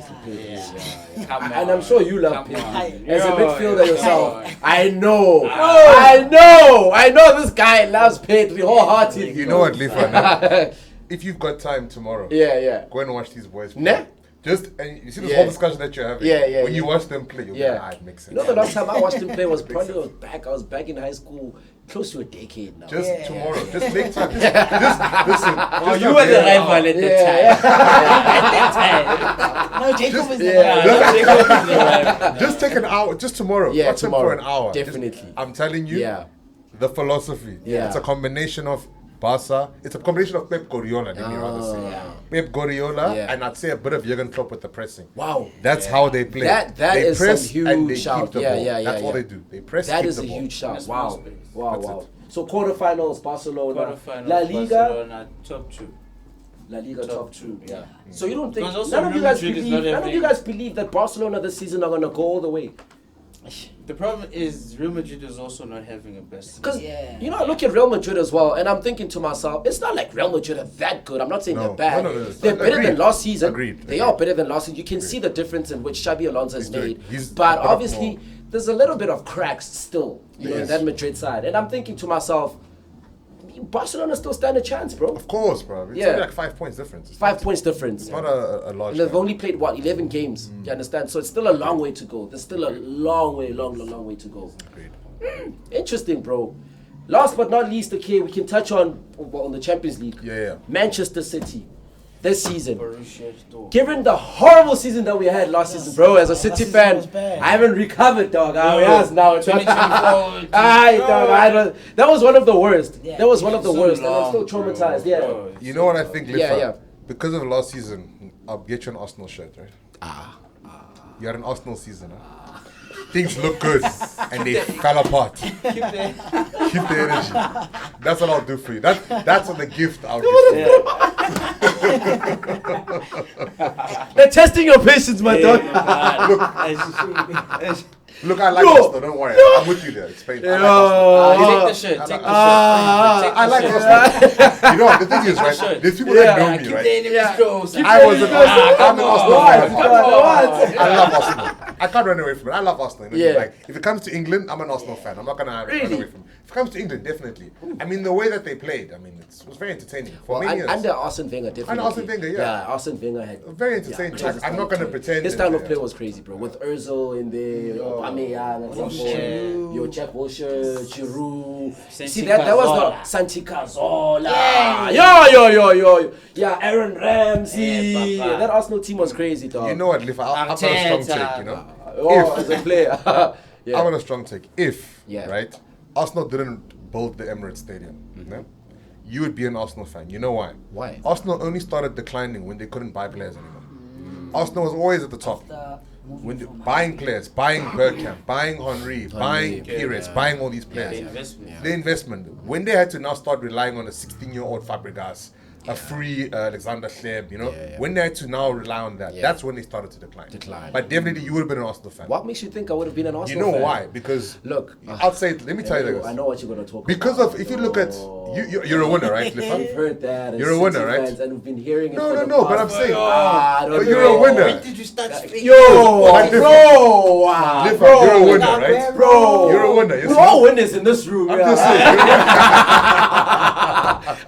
Yeah. Come on. And I'm sure you love Pedri. As a midfielder yourself. I know. I know this guy loves Pedri wholeheartedly. You know what, Lifa? If you've got time tomorrow, go and watch these boys play. And you see this whole discussion that you're having. When you watch them play, you'll be like, it makes sense. The last time I watched him play was probably I was back in high school, close to a decade now. Tomorrow. Just make time. Just listen. You were the rival at that time. No, Jacob is the rival. Just take an hour. Just tomorrow. Watch them for an hour. Definitely. I'm telling you. The philosophy. It's a combination of Barca. It's a combination of Pep Guardiola, let me rather say. Pep Guardiola, and I'd say a bit of Jurgen Klopp with the pressing. Wow. That's how they play. They is press some huge and they shout. Keep the ball. That's all they do. They press, that keep is the a ball. huge shout. That's Wow. So quarterfinals, Barcelona. La Liga. Barcelona, top two. La Liga top two. Yeah. So you don't think none of you guys believe that Barcelona this season are gonna go all the way? The problem is Real Madrid is also not having a best. Because I look at Real Madrid as well, and I'm thinking to myself, it's not like Real Madrid are that good. I'm not saying they're bad. They're better than last season. They are better than last season. You can see the difference in which Xabi Alonso has made. But obviously, there's a little bit of cracks still in that Madrid side. And I'm thinking to myself, Barcelona still stand a chance, bro. Of course, bro. It's only like 5 points difference. 5 points difference. It's not a large. And they've only played 11 games. You understand? So it's still a long way to go. There's still a long way to go. Agreed. Interesting, bro. Last but not least, okay, we can touch on the Champions League. Yeah. Manchester City. This season, given the horrible season that we had last season, bro, as a City fan, I haven't recovered, dog. Now 2024. That was one of the worst. That was one of the So worst, long, and I'm still traumatized. bro. You know what I think, Lifa? Yeah. Because of last season, I'll get you an Arsenal shirt, right? You had an Arsenal season, huh? Things look good, and they fell apart. Keep the energy. That's what I'll do for you. That's the gift I'll give you. They're testing your patience, my dog. Look, I like Arsenal, don't worry. I'm with you there. Explain. Take the shirt. I like Arsenal. You know what, the thing is, right? There's people that know me, right? I was I'm an Arsenal fan. I love Arsenal. I can't run away from it. I love Arsenal. Like, if it comes to England, I'm an Arsenal fan. I'm not going to run away from it. If it comes to England, definitely. I mean, the way that they played, I mean, it was very entertaining. For many years. Under Arsene Wenger, definitely. Under Arsene Wenger, Yeah, Arsene Wenger had... Very entertaining. I'm not going to pretend. His style of play was crazy, bro. With Ozil in there, Aubameyang, at some point, Jack Wilshere, Giroud. See, that was the Santi Cazorla. Yeah, Aaron Ramsey. That Arsenal team was crazy, dog. You know what, Lifa? I've got a strong take, you know? As a player. I want a strong take. If, right, Arsenal didn't build the Emirates Stadium, you would be an Arsenal fan. You know why? Why? Arsenal only started declining when they couldn't buy players anymore. Arsenal was always at the top. When buying players, buying Bergkamp, buying Henry, buying Pires, buying all these players. The investment. When they had to now start relying on a 16-year-old Fabregas, a free Alexander Hleb, you know, when they had to now rely on that, that's when they started to decline. But definitely you would have been an Arsenal fan. What makes you think I would have been an Arsenal fan? You know fan? why? Because, look, I'll say it, let me tell you this. I know what you're going to talk because about. Because of, if you look at, you're a winner, right? We've heard that. You're a winner, right? And we've been hearing it. No, but I'm saying, but you're a winner. When did you start speaking? You're a winner, right? Bro, you're a winner. We're all winners in this room. I'm just saying.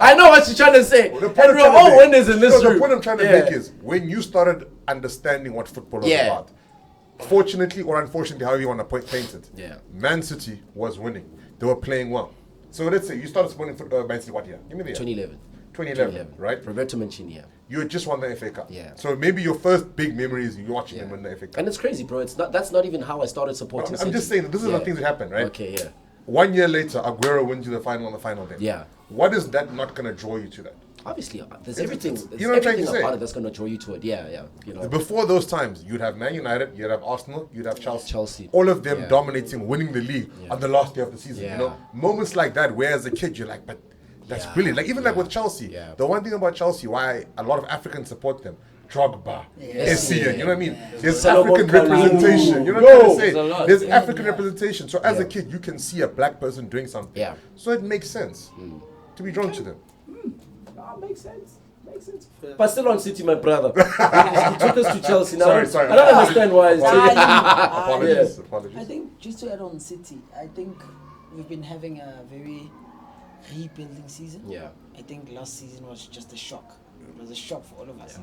I know what you're trying to say. And we're all winners in this room. The point I'm trying to make is, when you started understanding what football was about, fortunately or unfortunately, however you want to paint it, Man City was winning. They were playing well. So let's say you started supporting Man City what year? Give me the year. 2011, right? Roberto Mancini, You had just won the FA Cup. Yeah. So maybe your first big memory is you watching them win the FA Cup. And it's crazy, bro. That's not even how I started supporting City. I'm just saying, this is the things that happen, right? Okay, yeah. 1 year later, Aguero wins you the final on the final day. Yeah. What is that not going to draw you to that? Obviously, there's everything. You know what I'm trying to say? About it that's going to draw you to it. Yeah. You know. Before those times, you'd have Man United, you'd have Arsenal, you'd have Chelsea. All of them dominating, winning the league on the last day of the season. You know, moments like that, where as a kid you're like, but that's brilliant. Like even like with Chelsea, the one thing about Chelsea, why a lot of Africans support them. Drogba, Essien, you know what I mean? There's African representation, you know what I'm trying to say? There's African representation. So as a kid, you can see a black person doing something. Yeah. So it makes sense to be drawn to them. Makes sense. But still on City, my brother. He took us to Chelsea now. Sorry. I don't understand why. Apologies. I think, just to add on City, I think we've been having a very rebuilding season. Yeah. I think last season was just a shock. It was a shock for all of us.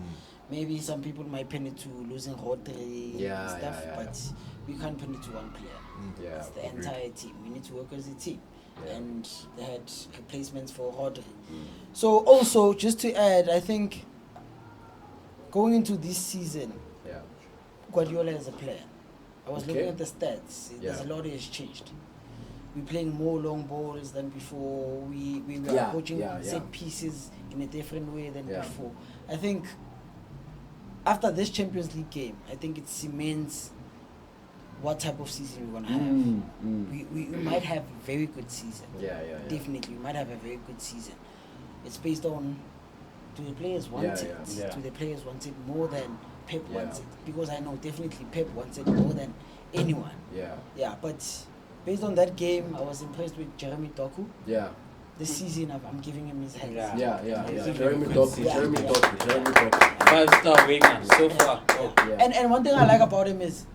Maybe some people might pin it to losing Rodri and stuff, but we can't pin it to one player. It's the entire team. We need to work as a team. And they had replacements for Rodri. So also, just to add, I think going into this season, Guardiola as a player, I was looking at the stats. There's a lot that has changed. We're playing more long balls than before. We were approaching set pieces in a different way than before. I think after this Champions League game, I think it cements what type of season we're going to have. We might have a very good season. Definitely, we might have a very good season. It's based on, do the players want it? Do the players want it more than Pep wants it? Because I know definitely Pep wants it more than anyone. Yeah. Yeah, but based on that game, I was impressed with Jeremy Doku. Yeah. This season, I'm giving him his hands. Yeah. Jeremy Doku. 5-star winger so far. And one thing I like about him is,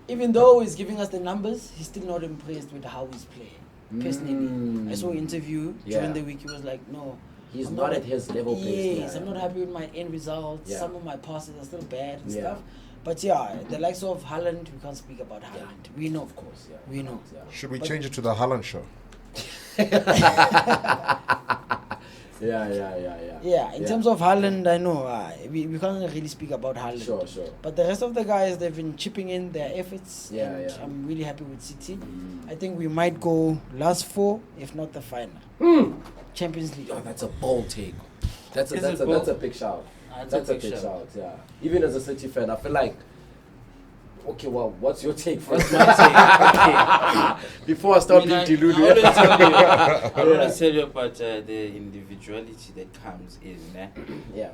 even though he's giving us the numbers, he's still not impressed with how he's playing. Personally, I saw an interview during the week. He was like, "No, he's not at his level." Yes, I'm not happy with my end results. Some of my passes are still bad and stuff. But the likes of Haaland, we can't speak about Haaland. We know, of course. We know. Should we change it to the Haaland show? Yeah, in terms of Haaland, I know we can't really speak about Haaland. Sure. But the rest of the guys, they've been chipping in their efforts. I'm really happy with City. I think we might go last 4, if not the final. Champions League. Oh, that's a bold take. That's a big shout. That's a big shout. Yeah. Even as a City fan, I feel like. Okay, well, what's your take first? My take. Before I start being deluded. I want to tell you about the individuality that comes in. Yeah.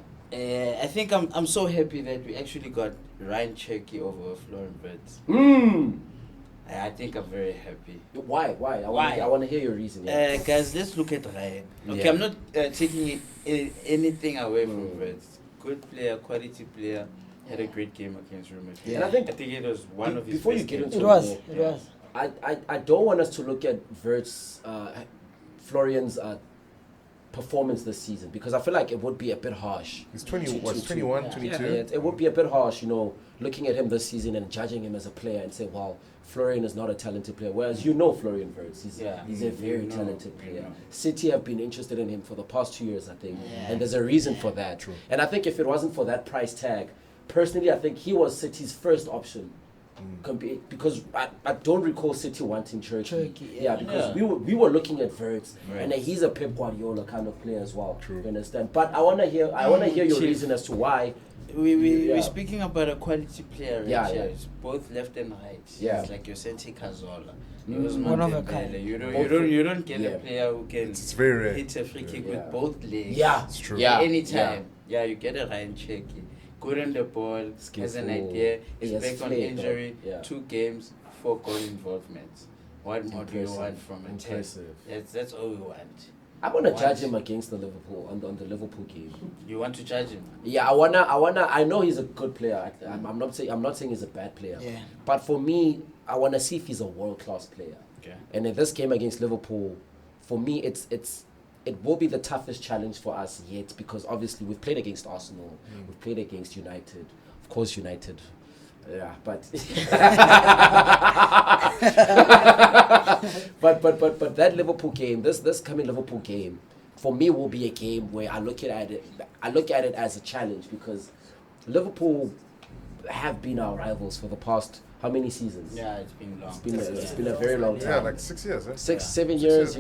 I think I'm so happy that we actually got Ryan Cherky over Florian Wirtz. I think I'm very happy. Why? I want to hear your reason. Guys, let's look at Ryan. Okay, I'm not taking anything away from Wirtz. Good player, quality player. Had a great game against Real Madrid. Yeah. And I think it was one of his before best you get games. into it was. I don't want us to look at Florian's performance this season, because I feel like it would be a bit harsh. He's 21, 22. Yeah, it would be a bit harsh, looking at him this season and judging him as a player and saying, well, Florian is not a talented player. Whereas Florian Wirtz, he's a very talented player. City have been interested in him for the past 2 years, I think, and there's a reason for that. True. And I think if it wasn't for that price tag, personally, I think he was City's first option. Because I don't recall City wanting Cherky. Because we were looking at Wirtz, and he's a Pep Guardiola kind of player as well. True. You understand? But I want to hear your reason as to why. We're speaking about a quality player, right? It's both left and right. Yeah. It's like your Santi Cazorla. He was one of a kind. You don't get a player who can hit a free kick with both legs. Yeah, it's true. Anytime. Yeah, you get a Ryan Cherky. Good on the ball, has an idea, is back on injury, 2 games, 4 goal involvements. What more do you want from a team? That's all we want. I want to judge him against the Liverpool on the Liverpool game. You want to judge him? Yeah, I know he's a good player. I'm not saying he's a bad player. Yeah. But for me, I want to see if he's a world-class player. Okay. And in this game against Liverpool, for me, it will be the toughest challenge for us yet, because obviously we've played against Arsenal, we've played against United, of course United, but but that Liverpool game, this coming Liverpool game, for me will be a game where I look at it as a challenge, because Liverpool have been our rivals for the past how many seasons? Yeah, it's been long. It's been a very long time. Yeah, like 6 years. 7 years,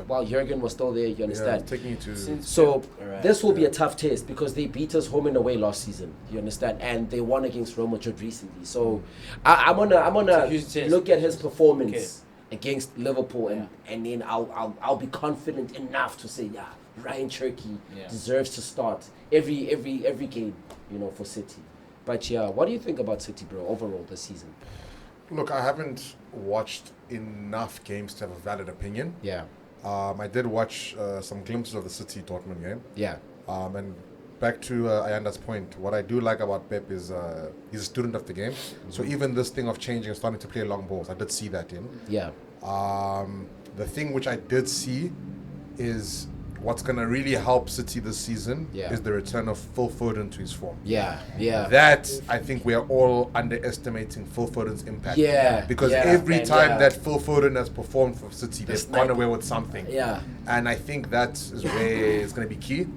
while Jurgen was still there, you understand? Taking you to... So this will be a tough test, because they beat us home and away last season, you understand? And they won against Real Madrid recently. So I'm gonna look at his performance against Liverpool, and then I'll be confident enough to say, Ryan Cherky deserves to start every game, for City. But what do you think about City, bro, overall this season? Look, I haven't watched enough games to have a valid opinion. Yeah. I did watch some glimpses of the City Dortmund game. Yeah. And back to Ayanda's point, what I do like about Pep is he's a student of the game. So even this thing of changing and starting to play long balls, I did see that in. Yeah. The thing which I did see is what's going to really help City this season is the return of Phil Foden to his form. Yeah. That, I think we are all underestimating Phil Foden's impact. Yeah. Because every time that Phil Foden has performed for City, they've gone away with something. Yeah. And I think that is where it's going to be key.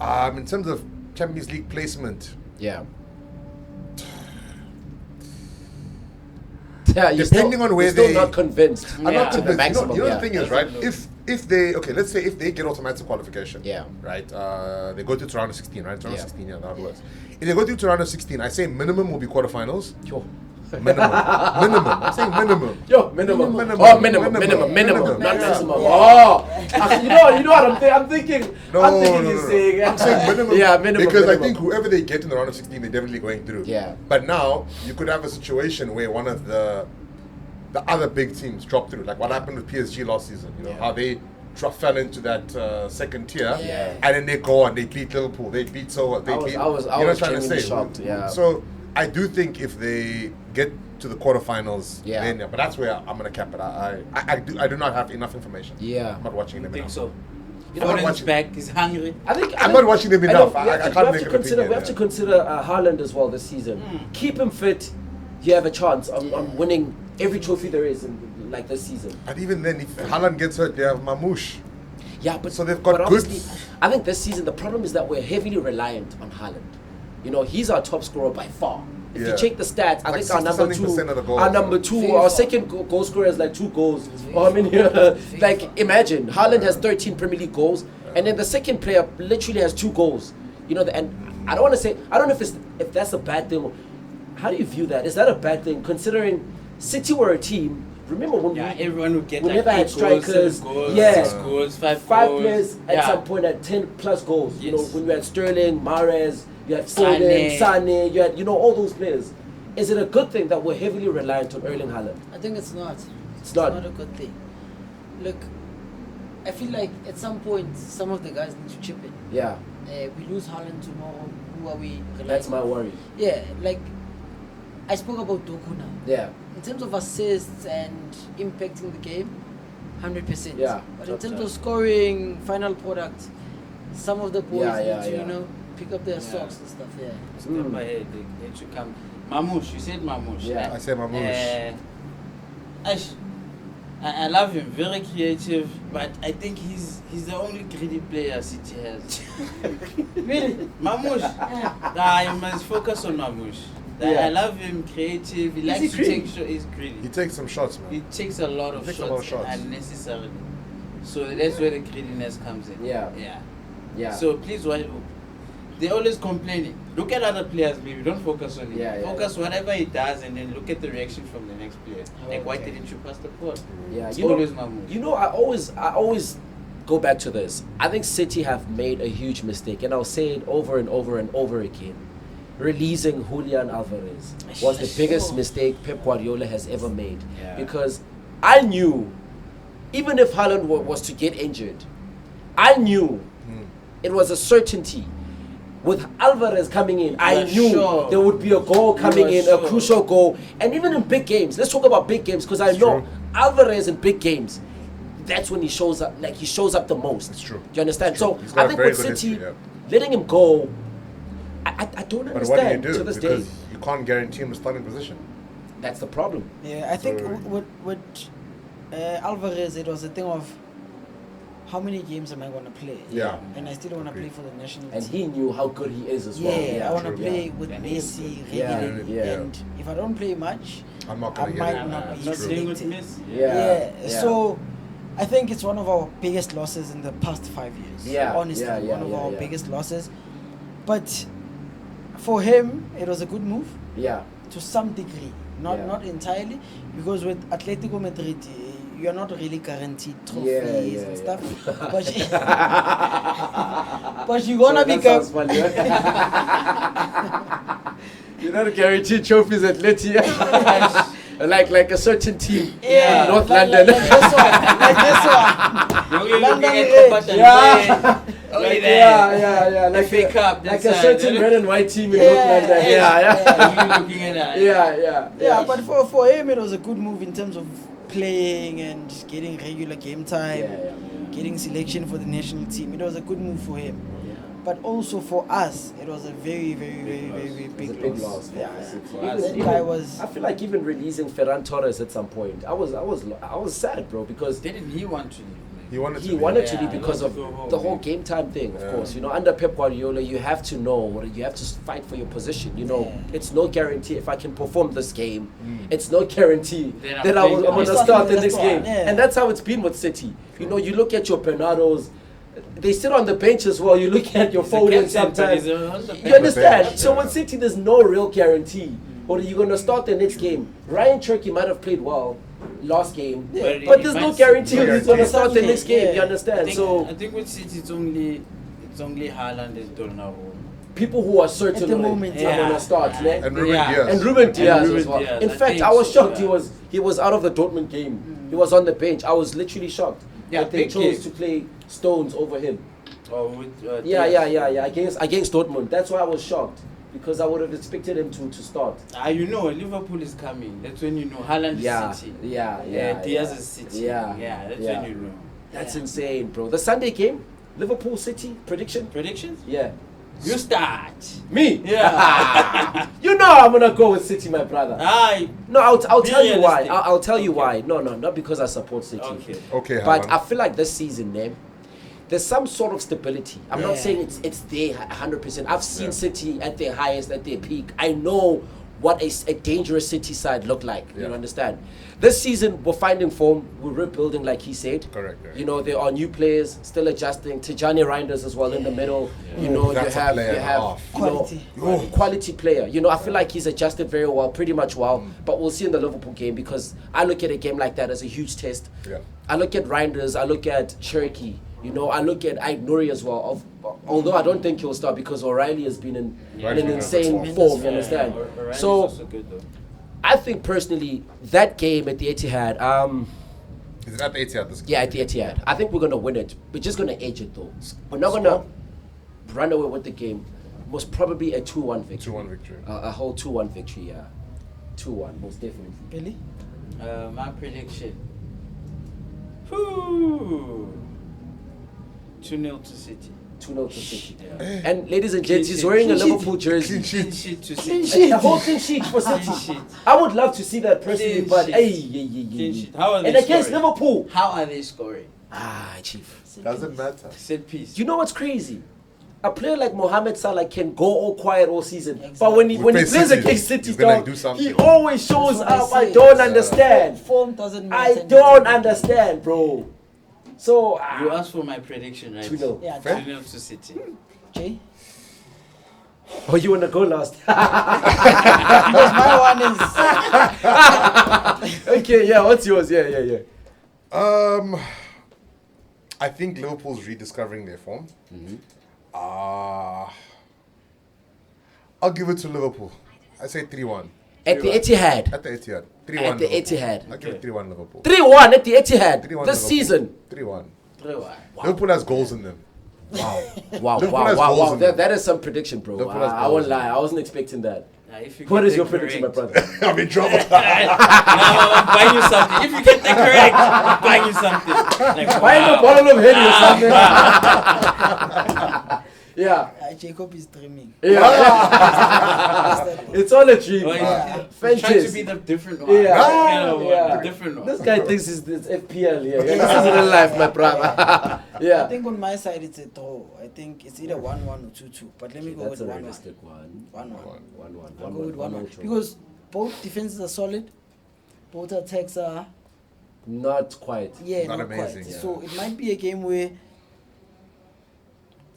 In terms of Champions League placement. Yeah. Depending on where you're still not convinced. I'm not convinced. The maximum, the thing is, right? If they let's say if they get automatic qualification, right? They go to round of 16, right? Round of 16, that works. If they go to round of 16, I say minimum will be quarterfinals. Sure. Minimum. I'm saying minimum. Minimum. Oh, minimum. Not maximum. Oh, You know what I'm thinking? I'm thinking he's saying. I'm saying minimum. Yeah, minimum. Because I think whoever they get in the round of 16, they're definitely going through. Yeah. But now you could have a situation where one of the other big teams drop through, like what happened with PSG last season. You know how they fell into that second tier, and then they go and they beat Liverpool. They beat I was genuinely shocked. Yeah. So I do think if they get to the quarterfinals, then but that's where I'm gonna cap it. I do not have enough information. Yeah. I'm not watching them. I think enough. so. You know, Foden's back. He's hungry. I'm not watching them enough. I can't make an opinion. We have to consider Haaland as well this season. Keep him fit. You have a chance on winning every trophy there is like this season. And even then, if Haaland gets hurt, they have Mamouche. Yeah, but so they've got good. I think this season the problem is that we're heavily reliant on Haaland. You know, he's our top scorer by far. If you check the stats, I think our number two, our second goal scorer has like 2 goals. Like imagine Haaland has 13 Premier League goals, and then the second player literally has 2 goals. You know, and I don't know if that's a bad thing. How do you view that? Is that a bad thing considering City were a team? Remember when everyone would get never had strikers, 6 goals, 5 players at some point at 10 plus goals. You know, when you had Sterling, Mahrez, you had Foden, Sane, you had all those players. Is it a good thing that we're heavily reliant on Erling Haaland? I think it's not. It's not a good thing. Look, I feel like at some point some of the guys need to chip in. Yeah. We lose Haaland tomorrow. Who are we relying That's my worry. Yeah, like I spoke about Doku now. Yeah. In terms of assists and impacting the game, 100%. Yeah. But in terms of scoring, final product, some of the boys need to, you know, pick up their socks and stuff. Yeah. Step ahead, they should come. Mamouche, you said Mamouche. Yeah, I said Mamouche. I love him, very creative, but I think he's the only greedy player City has. Really? Mamouche? Nah, you must focus on Mamouche. I love him, creative, he likes to take shots, he's greedy. He takes some shots, man. He takes a lot of shots unnecessarily. So that's where the greediness comes in. Yeah. So please, they're always complaining. Look at other players, maybe. Don't focus on him. Focus whatever he does and then look at the reaction from the next player. Like, why didn't you pass the ball? Yeah, it's always Mamouche. You know, I always go back to this. I think City have made a huge mistake, and I'll say it over and over and over again. Releasing Julian Alvarez was the biggest mistake Pep Guardiola has ever made. Because I knew, even if Haaland was to get injured, I knew it was a certainty. With Alvarez coming in, I knew there would be a goal coming in, a crucial goal. And even in big games, let's talk about big games, because I know Alvarez in big games, that's when he shows up, like he shows up the most. It's true. Do you understand? So I think with City, letting him go, I don't understand. But what do you do? To this because day. you can't guarantee him a starting position. That's the problem. Yeah, I think with Alvarez, it was a thing of how many games am I going to play? Yeah. And I still want to play for the national team. And he knew how good he is as well. Yeah, I want to play with Messi regularly. And if I don't play much, I might not be selected. So I think it's one of our biggest losses in the past 5 years. Yeah. Honestly, one of our biggest losses. But for him, it was a good move. Yeah. To some degree. Not entirely. Because with Atletico Madrid, you're not really guaranteed trophies and stuff. But you're gonna become. You're not guaranteed trophies at Leti. like a certain team in North London. Like this one. Like FA Cup. Like a certain red and white team in North London. Yeah, but for him, it was a good move in terms of playing and getting regular game time, getting selection for the national team. It was a good move for him. But also for us, it was a very, very, very big loss. I feel like even releasing Ferran Torres at some point, I was sad, bro, because didn't he want to leave? He wanted to leave because of the whole game time thing, of course. You know, under Pep Guardiola, you have to know, you have to fight for your position. You know, it's no guarantee if I can perform this game. It's no guarantee that I'm going to start the next game. And that's how it's been with City. You know, you look at your Bernardos, they sit on the bench as well. You look at your Foden sometimes. You understand? So with City, there's no real guarantee. Or are you going to start the next game? Ryan Cherky might have played well, last game, but there's no guarantee he's going to start the next game. You understand? I think with City it's only Haaland and Donnarumma. People who are certain at the moment are going to start, and Ruben Diaz as well. In fact, I was shocked he was out of the Dortmund game. He was on the bench. I was literally shocked that they chose to play Stones over him. Against Dortmund. That's why I was shocked, because I would have expected him to start. Liverpool is coming. That's when you know Haaland is City. Diaz is City. That's when you know. That's insane, bro. The Sunday game, Liverpool City predictions. Yeah. You start. Me? Yeah. You know I'm gonna go with City, my brother. I'll tell you why. I'll tell you why. No, not because I support City. Okay. But I feel like this season, there's some sort of stability. I'm not saying it's there 100%. I've seen City at their highest, at their peak. I know what a dangerous City side look like. You understand? This season, we're finding form. We're rebuilding, like he said. Correct. You know, there are new players still adjusting. Tijani Reinders as well in the middle. You know, you have quality player. You know, I feel like he's adjusted very well, pretty much well. But we'll see in the Liverpool game, because I look at a game like that as a huge test. I look at Reinders. I look at Cherokee. You know, I look at Nuri as well. Although I don't think he'll start, because O'Reilly has been in an insane form. You understand? So also good, though. I think personally that game at the Etihad. Is it at the Etihad? At the Etihad. I think we're gonna win it. We're just gonna edge it though. We're not gonna run away with the game. Most probably a 2-1 victory. 2-1 victory. A whole 2-1 victory. Yeah. 2-1, most definitely. Really? My prediction. 2-0 to City. 2-0 to City. And ladies and gents, he's wearing a Liverpool jersey. Clean sheet to City. A whole clean sheet for City. I would love to see that personally, but clean sheet. How are they against scoring? Liverpool. How are they scoring? Chief. Doesn't matter. Set piece. You know what's crazy? A player like Mohamed Salah can go all quiet all season, but when he plays against City, he always shows up. I don't understand. Form doesn't matter. I don't understand, bro. So you asked for my prediction, right? 2-0. Yeah, 2-0 to City. Jay? Oh, you wanna go last? Because my one is. Okay, yeah. What's yours? Yeah. I think Liverpool's rediscovering their form. I'll give it to Liverpool. I say 3-1. At the Etihad. At the Etihad. 3-1. At the Etihad. I'll give it 3-1 Liverpool. 3-1 at the Etihad. 3-1 this season. 3-1. 3-1. Wow. Liverpool has goals in them. Wow. That is some prediction, bro. I won't lie. I wasn't expecting that. What is your prediction, my brother? I'm in trouble. No, I'm buying you something. If you get that correct, I'm buying you something. Like, buying a bottle of Henny or something. Yeah. Jacob is dreaming. Yeah. It's all a dream. He's trying to be the different one. Yeah. The different one. This guy thinks it's FPL here. This is real life, my brother. Yeah. I think on my side it's a draw. I think it's either 1-1 or 2-2. But let me go with 1-1. 1-1. I'll go with 1-1. Because both defenses are solid. Both attacks are not quite. Yeah, not amazing. Quite. Yeah. So it might be a game where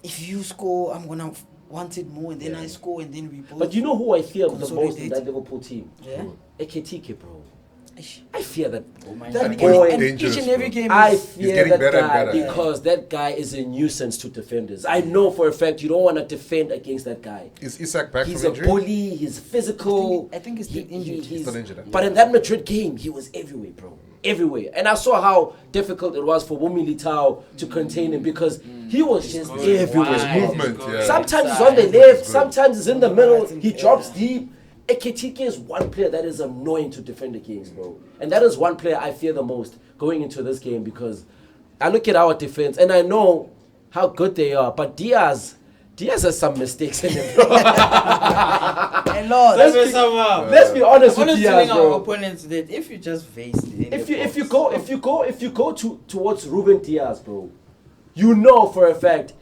if you score, I'm gonna want it more, and then I score, and then we both. But you know who I fear the most in that Liverpool team? Yeah. Ekitike, bro. I fear that. That boy, and each and every game. I fear that guy because that guy is a nuisance to defenders. I know for a fact you don't want to defend against that guy. Is Isak back He's from a injury? bully. He's physical. I think he's still injured. He's still injured. But in that Madrid game, he was everywhere, bro. Everywhere. And I saw how difficult it was for Wumi Litao to contain him because he was just everywhere. His movement, Sometimes he's on the left, sometimes he's in the middle, he drops deep. Ekitike is one player that is annoying to defend against, bro. And that is one player I fear the most going into this game because I look at our defense and I know how good they are, but Diaz has some mistakes in him, bro. Let's be honest with Diaz, bro. Our opponents that if you just face if you go towards Ruben Diaz, bro, you know for a fact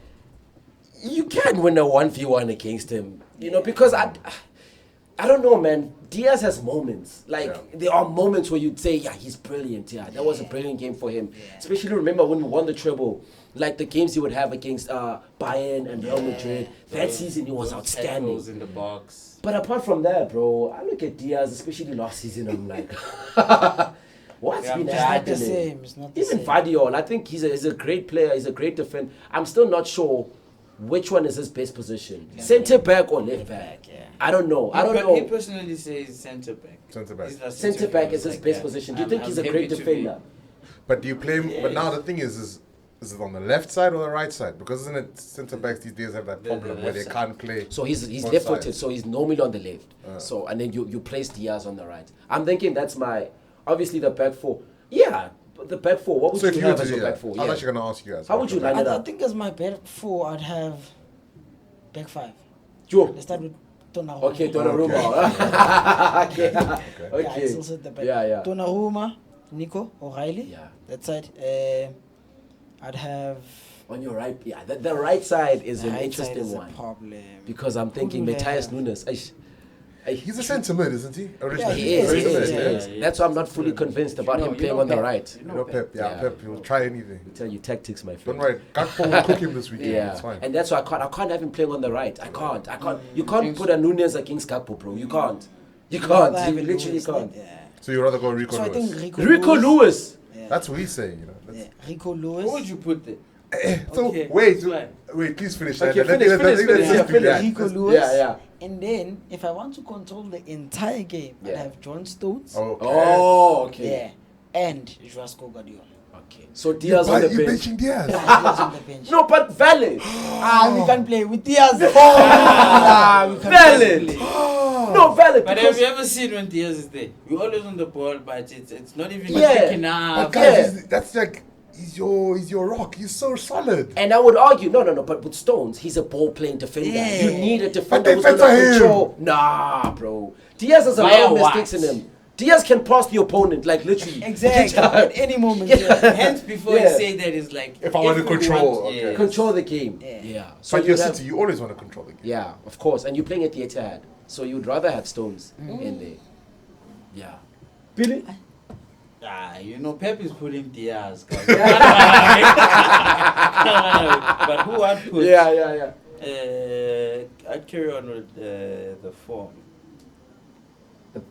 you can't win a 1v1 against him. You know, because I don't know, man. Diaz has moments. There are moments where you'd say, yeah, he's brilliant. Yeah, that was a brilliant game for him. Yeah. Especially remember when we won the treble, like the games he would have against Bayern and Real Madrid. That season he was outstanding. In the box. But apart from that, bro, I look at Diaz, especially last season, I'm like, What's been It's not the happening? same. It's not the Even same. Vardiol, I think he's a great player. He's a great defender. I'm still not sure which one is his best position, centre back or left back. Yeah. I don't know. He personally says centre back. Centre back. Centre back is his best position. Do you think he's a great defender? But do you play him? But now the thing is it on the left side or the right side? Because isn't it centre backs these days have that problem where they can't play? So he's both left-footed, sides. so he's normally on the left. So and then you place Diaz on the right. I'm thinking that's my obviously the back four. Yeah, the back four. What would So if you you have were as to, your back four? I'm Yeah. actually going to ask you guys. How would you line it I up? think as my back four, I'd have back five. Joe. Let's start with Donnarumma. Okay, Donnarumma. Okay. Yeah, I still said the back. Yeah. Donnarumma, Nico, O'Reilly. Yeah. That side. I'd have. On your right, yeah. The right side is The an right interesting side is one a problem. because I'm thinking do they Matthias have? Nunes. He's a centre mid, isn't he? Originally, He is. Centre mid, He is. That's why I'm not fully convinced about him playing on the right. You know Pep, Pep, he'll try anything. I tell you tactics, my Don't friend. worry, Gakpo will cook him this weekend. Yeah, It's fine. and that's why I can't have him playing on the right. I can't. You can't put a Nunes against Gakpo, bro. You can't. You can't. You literally can't. Yeah. So you'd rather go Rico So I Lewis? think Rico Lewis. Yeah. That's what he's saying, you know. Yeah. Rico Lewis. Who would you put there? So Okay, wait, it's fine. please finish. Okay, Let- finish, let- finish, let- finish, let's yeah, do finish. that. Rico Let's- Lewis. Yeah. And then, if I want to control the entire game, I'd Yeah. have John Stones. Okay. Oh, okay. Yeah. And Joasco Guardiola. Okay. So Diaz on the You're bench. benching Diaz. Diaz on the bench. No, but valid. We can't play with Diaz. Valid. Oh. No, valid. But because- have you ever seen when Diaz is there? We're always on the ball, but it's not even Yeah. quick But enough. guys, that's like he's your rock. He's so solid. And I would argue, no, but with Stones, he's a ball-playing defender. Yeah. You need a defender who's But going to defend for him. control. Nah, bro. Diaz has a Via lot of what? mistakes in him. Diaz can pass the opponent, like literally. Exactly. At any moment. Yeah. Hence, before Yeah. you say that, it's like If I want to we control, want- okay. yes. Control the game. Yeah. So But your you'd have- City, you always want to control the game. Yeah, of course. And you're playing at the Etihad. So you'd rather have Stones in there. Yeah. Billy? You know, Pep is putting Diaz, guys. Yeah. But who I'd put? Yeah. I'd carry on with the form.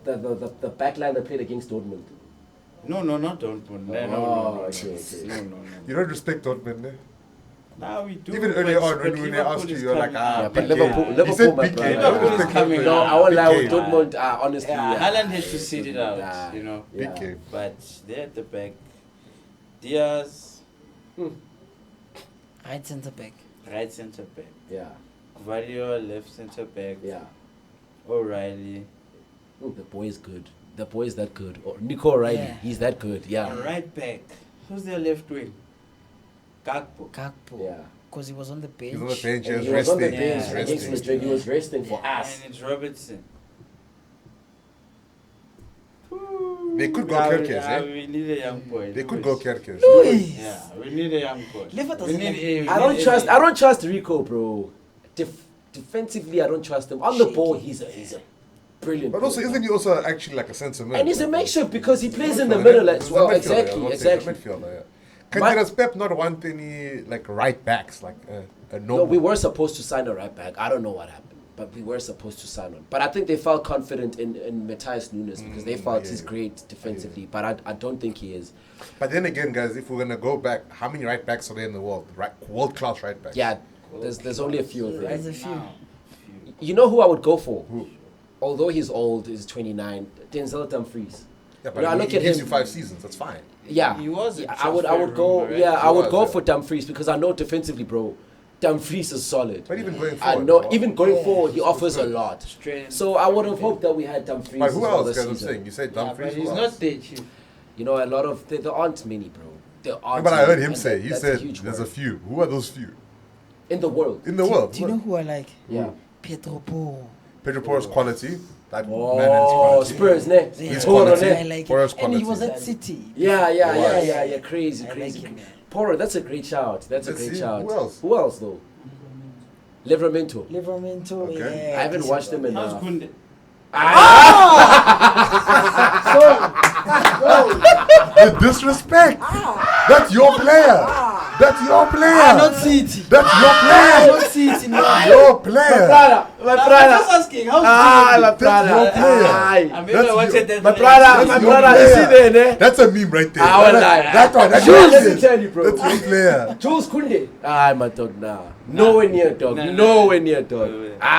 The back line that played against Dortmund. No, not Dortmund. No. Okay. No. You don't respect Dortmund, eh? Now we do. Even earlier on but when they Liverpool asked you, is you're like, coming. Yeah, but big Liverpool, game. Liverpool, He said my big game. brother. I don't Liverpool is respect coming Dortmund. No, now. I won't Big lie with game. Dortmund, honestly. Yeah, Haaland has to sit it out, Nah. you know. Big game. But they're at the back. Diaz, Right centre back. right centre back. Yeah. Vario, left centre back. Yeah. O'Reilly. Ooh, the boy is good. The boy is that good. Or Nico O'Reilly, Yeah. he's that good. Yeah. Right back. Who's their left wing? Gakpo. Gakpo. Yeah. Because he was on the bench. He's on the bench. And He he was was on the resting. bench Yeah. against Resting. Madrid. He was resting for us. And it's Robertson. They could go Kerkez, eh? We need a young boy. They could go Kerkez. Yeah, we need a young boy. Liverpool We doesn't need like- a- I don't trust Rico, bro. Defensively, I don't trust him. On the ball, he's a brilliant. But also, player. isn't he also actually like a centre mid? And he's a makeshift because he plays in the Midfielder, middle yeah. as He's a well. midfielder, Exactly, I was exactly. saying, he's a midfielder, yeah. My- Does Pep not want any like right backs, like a No, normal? we were supposed to sign a right back. I don't know what happened, but we were supposed to sign one. But I think they felt confident in Matthias Nunes because they felt he's great defensively. But I don't think he is. But then again, guys, if we're gonna go back, how many right backs are there in the world? Right, world class right backs. Yeah, there's only a few of them. There's a few. Now. You know who I would go for? Who? Although he's old, he's 29. Denzel Dumfries. Yeah, but No, I he look at gives him- you 5 seasons. That's fine. Yeah, He was a I would transfer go. rumor, right? Yeah, I He would was, go yeah. for Dumfries because I know defensively, bro. Dumfries is solid. But even going I forward, know as well. even going Yeah. forward, he offers a lot. Strength. So I would have hoped that we had Dumfries. But as who well else, this guys? I'm season. saying you said Yeah, Dumfries. but he's who not else? there, chief. You know, a lot of there aren't many, bro. There Yeah, aren't. but I many, heard him and say. He that's said huge there's a word. few. Who are those few in the world. in the world? Do you know who I like? Yeah. Pietro Porro. Pedro Porro's quality. That man is Oh, quality. Spurs, ne? He's Porro, quality. ne? I like Porro's it. And he was quality. at City. Yeah. He Crazy. I like him, man. Porro, that's a great shout. That's a Let's great see, shout. who else? though? Livramento. Livramento, Okay. yeah. I haven't watched him in. How's Kunde? The disrespect. That's your player. That's your player. Not City. That's your player. Not City. No. Your player. My brother. I'm just asking. How's My That's your player. I mean, I wanted that. My brother, you see there, ne? That's a meme right there. I won't lie. That one. That's Jules, your let me tell you, bro. That's your player. Jules Kunde. My dog, nah. Nowhere near, dog. Nowhere near, dog.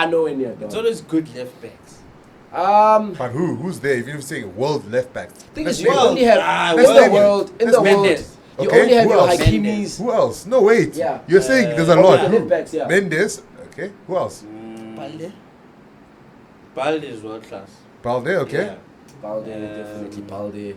Nowhere near, dog. It's always good left backs. But who's there? If you're saying world left back. Thing is, you only have let's in the name it. world. Let's name You it. Okay, only have who your else? Hakimis. Who else? No, wait. Yeah. You're saying there's a lot. left backs, yeah. Mendes. Okay. Who else? Balde is world class. Balde. Okay. Yeah. Balde, definitely Balde.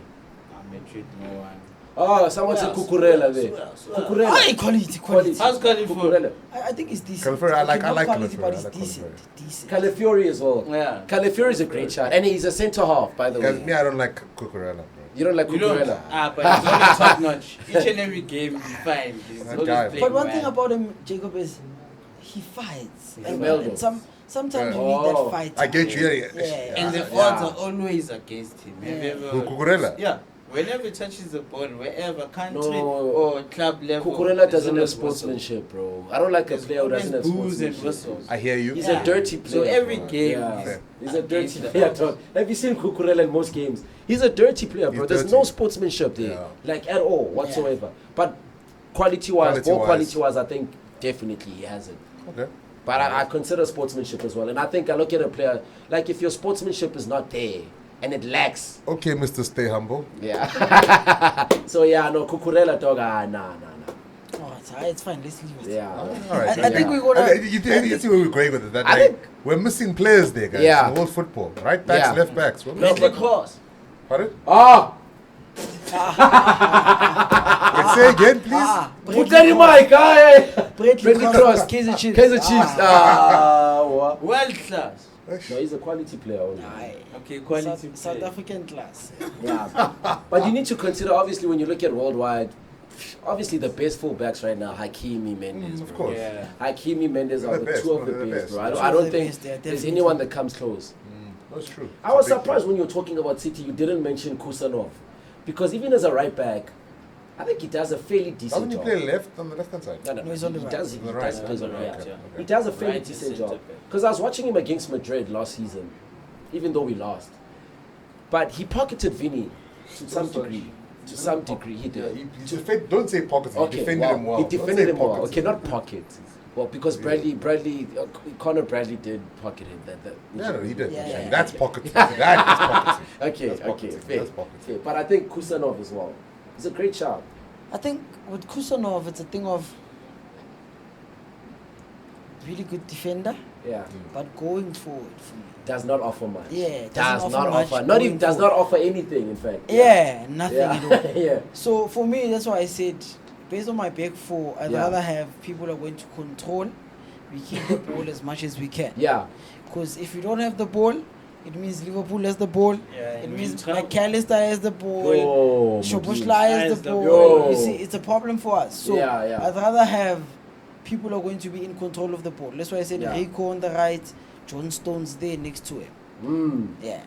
Madrid, no one. Oh, someone said Cucurella there. Cucurella. Oh, quality. How's Cucurella. I think it's decent. Calafiori, I like not quality, Calafiori, but I it's like decent. Calafiori as well. Yeah. Calafiori is a great shot. And he's a centre half, by the Because way. me, I don't like Cucurella, bro. You don't like You don't? Cucurella? But it's always top notch. Each and every game, he's fine. He's That always guy. playing But one well. thing about him, Jacob, is he fights. He's And, a mellow. sometimes you Oh, need that fight. I get you. And the Yeah. faults are always against him. Have you Who, ever? Cucurella? Yeah. Whenever he touches the ball, wherever, country No. or club level. Cucurella there's doesn't have always sportsmanship, bro. I don't like a There's player who doesn't have always booze and sportsmanship. whistles. I hear you. He's Yeah. a dirty player. So every bro. game, Yeah. He's a dirty against the player. odds. Dog. Have you seen Cucurella in most games? He's a dirty player, bro. He's There's dirty. no sportsmanship there, Yeah. like at all whatsoever. But quality-wise, ball Quality-wise. quality-wise, I think definitely he has it. Okay. But I consider sportsmanship as well. And I think I look at a player, like if your sportsmanship is not there and it lacks. Okay, Mr. Stay Humble. Yeah. So yeah, no, Cucurella, dog, nah. Oh, it's fine. Let's leave it. Yeah. All right. I think we're gonna. You see where we're going with it. That I like, think- we're missing players there, guys. Yeah. In world football. Right backs, Yeah. left backs. We're No, missing- but- Cross. Pardon? Ah! Wait, say again, please. Put that in my guy! Bradley Cross. Kaiser Chiefs. Kaiser Chiefs. What? World class. No, he's a quality player only. Okay, quality. South African class. Yeah. But you need to consider, obviously, when you look at worldwide, obviously the best fullbacks right now, Hakimi, Mendes. Of bro. course. Yeah. Hakimi, Mendes are They're the the best, two of the they're the best, best. bro. Two I of don't the think best, they're there's definitely- anyone that comes close. That's true. I was surprised when you were talking about City, you didn't mention Kusanov. Because even as a right back, I think he does a fairly decent Doesn't he job. play left on the left hand side? No, No, he's on the he right. does. He On the does right. plays on the right. Okay. He does a fairly Right is decent centre job. back. Because I was watching him against Madrid last season, even though we lost. But he pocketed Vinny to some degree. To some degree, he did. Don't say pockets. He defended him well. He Don't defended say him well. pockets. Okay, not pocket. Well, because Conor Bradley did pocket him. No, he did. Yeah. That's pocket. That is pocket. Okay, That's pocketing. fair. That's pocketing. Fair. But I think Kusanov as well. He's a great shout. I think with Kusanov, it's a thing of really good defender, Yeah. but going forward for me. Does not offer much. Yeah, Does doesn't not offer much offer. Not even going does not forward. offer anything. In fact. Yeah, nothing Yeah. at all. Yeah. So for me, that's why I said, based on my back four, I'd Yeah. rather have people who are going to control. We keep the ball as much as we can. Yeah. Because if you don't have the ball, it means Liverpool has the ball. Yeah, It you means trouble. McAllister has the ball. Oh, Szoboszlai has Has the the ball. ball. You see, it's a problem for us. So Yeah, yeah. I'd rather have people who are going to be in control of the ball. That's why I said Yeah. Rico on the right, John Stones there next to him. Yeah.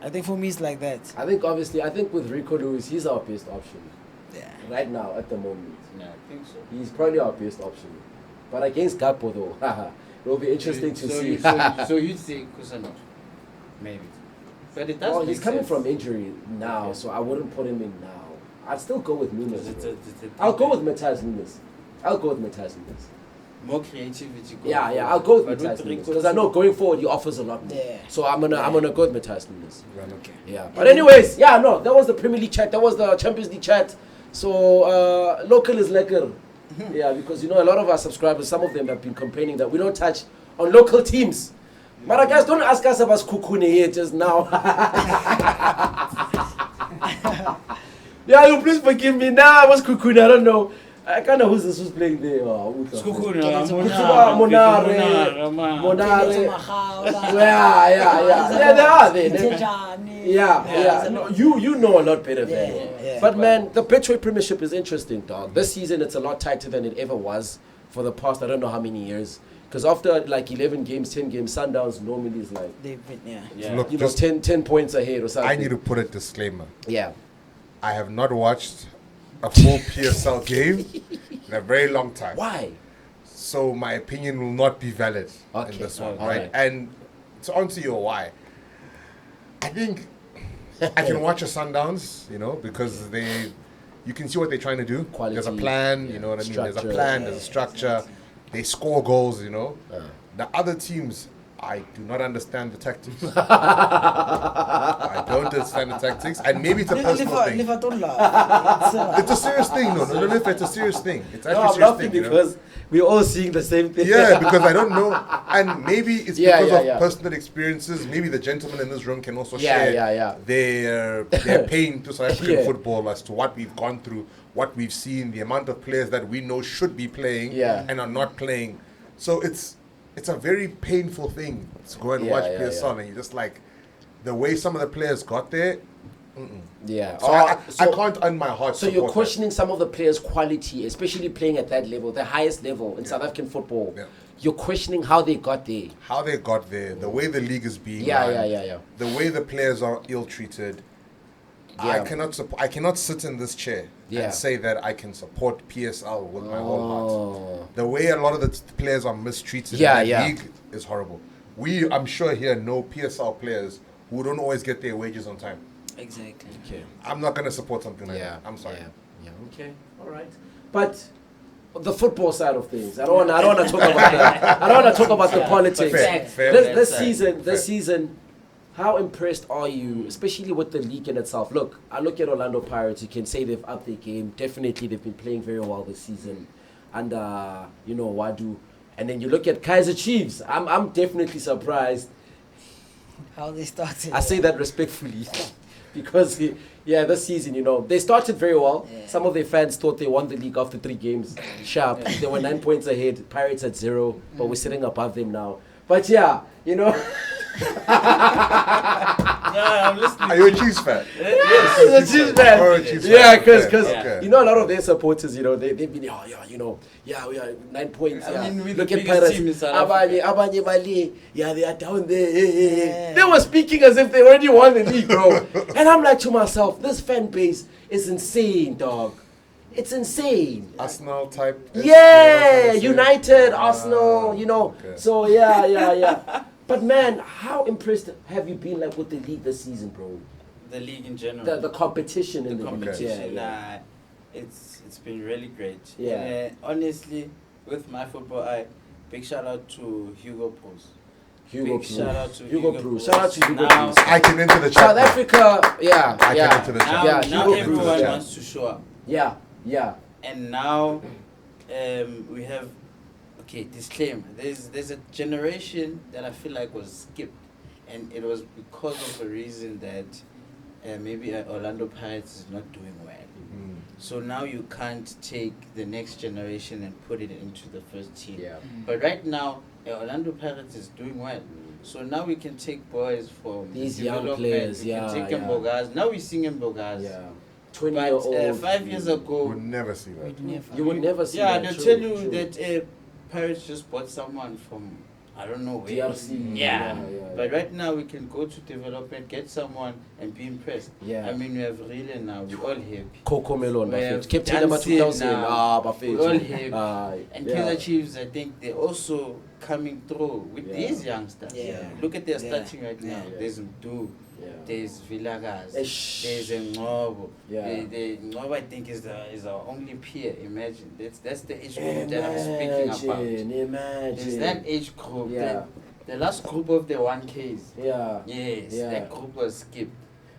I think for me it's like that. I think with Rico Lewis, he's our best option Yeah. right now at the moment. Yeah, I think so. He's probably our best option. But against Gakpo though, it'll be interesting to see. So you'd say Kusanov? Maybe. But it does Well, make he's coming sense. from injury now, Okay. so I wouldn't put him in now. I'd still go with Nunes. It's bro. a- I'll go with Matthias Nunes. more creativity. going Yeah, forward. I'll go with But Matthias with Nunes Rico because I know too. going forward he offers a lot more. Yeah. So I'm gonna go with Matthias Nunes. Okay. Yeah. But anyways, yeah, no, that was the Premier League chat. That was the Champions League chat. So local is lekker. Yeah, because you know a lot of our subscribers, some of them have been complaining that we don't touch on local teams. But guys, don't ask us about Kukune here just now. Yeah, you please forgive me. Nah, I was Kukune. I don't know. I kind of who's playing there. Skukuna, Monare. Yeah, they are there. Yeah. No, you know a lot better than me. Yeah. But man, the Betway Premiership is interesting, dog. This season it's a lot tighter than it ever was for the past I don't know how many years. Because after like 11 games, 10 games, Sundowns normally is like They've been, Yeah. Look, you know just 10 points ahead or something. I need to put a disclaimer. Yeah. I have not watched a full PSL game, in a very long time. Why? So my opinion will not be valid in this one, right? And to answer your why, I think I can watch a Sundowns, because you can see what they're trying to do. Quality, there's a plan, you know what I mean? Structure, There's a plan, there's a structure. They score goals, The other teams, I do not understand the tactics. I don't understand the tactics. And maybe it's a personal thing. It's a serious thing, no, it's a serious thing. It's actually a serious thing, because we're all seeing the same thing. Yeah, because I don't know. And maybe it's because of personal experiences. Maybe the gentlemen in this room can also share their pain to South African football as to what we've gone through, what we've seen, the amount of players that we know should be playing and are not playing. So it's a very painful thing to go and watch PSL and you're just like, the way some of the players got there. Yeah. So I can't earn my heart. So you're questioning some of the players' quality, especially playing at that level, the highest level in South African football. Yeah. You're questioning how they got there. How they got there, the way the league is being run, the way the players are ill-treated. Yeah. I cannot sit in this chair and say that I can support PSL with my whole heart. The way a lot of the players are mistreated in the league is horrible. I'm sure here know PSL players who don't always get their wages on time. Exactly. Okay. I'm not going to support something like that. I'm sorry. Yeah. Okay. All right. But the football side of things, I don't want to talk about that. I don't want to talk about the politics. This season, how impressed are you, especially with the league in itself? Look, I look at Orlando Pirates. You can say they've upped their game. Definitely, they've been playing very well this season. And Wadu. And then you look at Kaizer Chiefs. I'm definitely surprised how they started. I say that respectfully. Because, this season, they started very well. Yeah. Some of their fans thought they won the league after 3 games. Sharp. They were 9 points ahead. Pirates at 0. But we're sitting above them now. But, I'm listening. Are you a Chiefs fan? Yes, he's a Chiefs fan. Yeah, because a lot of their supporters, they've been, we are 9 points. I mean, we look the at Pirates. Team in South Africa. They are down there. Yeah. They were speaking as if they already won the league, bro. And I'm like to myself, this fan base is insane, dog. It's insane. Arsenal type. Yeah, United, Arsenal, Okay. So, yeah. But man, how impressed have you been with the league this season, bro? The league in general. The competition in the competition. It's been really great. Yeah. And, honestly, with my football eye, big shout out to Hugo Bruce. Shout out to Hugo Bruce. I can enter the chat. South Africa, I can enter the chat. Now everyone wants to show up. Yeah. And now we have. Okay, disclaimer. There's a generation that I feel like was skipped, and it was because of a reason that maybe Orlando Pirates is not doing well. Mm-hmm. So now you can't take the next generation and put it into the first team. Yeah. But right now, Orlando Pirates is doing well. So now we can take boys from these young players. We can take Mbogaz. Now we're seeing Mbogaz. Yeah. 20-year-old. 5 years ago, you would never see that. You would never see that. Yeah, they'll tell you that Pirates just bought someone from I don't know where. DRC. Yeah. But right now we can go to development, get someone and be impressed. Yeah. I mean we have really now, we're all happy. Coco Melon, Captain number 2000. We're all happy. And yeah. Kaizer Chiefs, I think they're also coming through with these youngsters. Yeah. Look at their starting right now. There's Mdu. There's Villagas. There's Ngobo. Ngobo I think is our only peer. Imagine that's the age group that I'm speaking about. Imagine. There's that age group. The last group of the 1Ks. Yes. That group was skipped.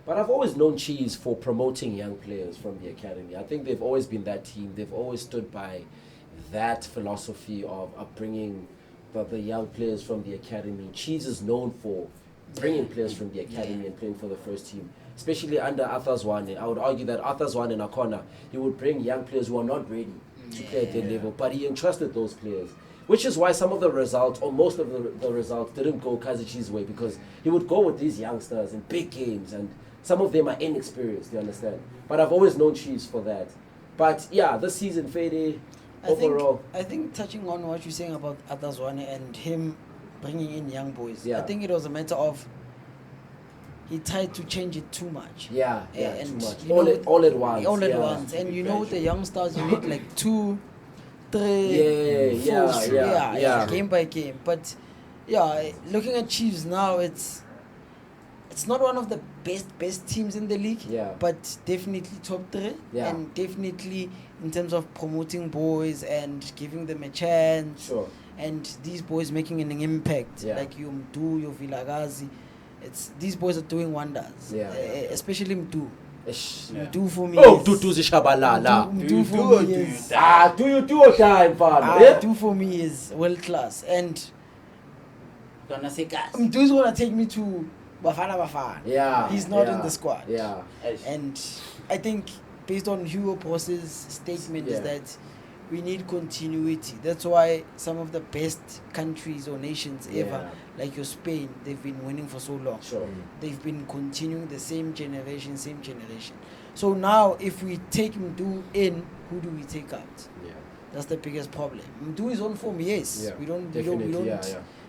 But I've always known Cheese for promoting young players from the academy. I think they've always been that team. They've always stood by that philosophy of bringing the young players from the academy. Cheese is known for bringing players from the academy and playing for the first team, especially under Arthur Zwane. I would argue that Arthur Zwane in a corner, he would bring young players who are not ready to play at their level, but he entrusted those players, which is why some of the results, or most of the results, didn't go Kaizer Chiefs' way, because he would go with these youngsters in big games, and some of them are inexperienced, you understand? But I've always known Chiefs for that. But this season, Fede, overall. I think touching on what you're saying about Arthur Zwane and him bringing in young boys. Yeah. I think it was a matter of he tried to change it too much. And too much. All at once. All at once. And with the youngsters, you need like two 3. Yeah. Game by game. But yeah, looking at Chiefs now, it's not one of the best teams in the league, but definitely top 3, and definitely in terms of promoting boys and giving them a chance, and these boys making an impact, like your Mdu, your Vilagazi. These boys are doing wonders, especially Mdu. Mdu for me. Oh, Mdu is Shabalala. Mdu for me is do you do or die, Mdu for me is world class, and Mdu is gonna take me to Bafana. Yeah. He's not in the squad. Yeah. And I think based on Hugo Boss's statement is that we need continuity. That's why some of the best countries or nations ever, like your Spain, they've been winning for so long. They've been continuing the same generation. So now if we take Mdu in, who do we take out? That's the biggest problem. Mdu is on form, yes. We don't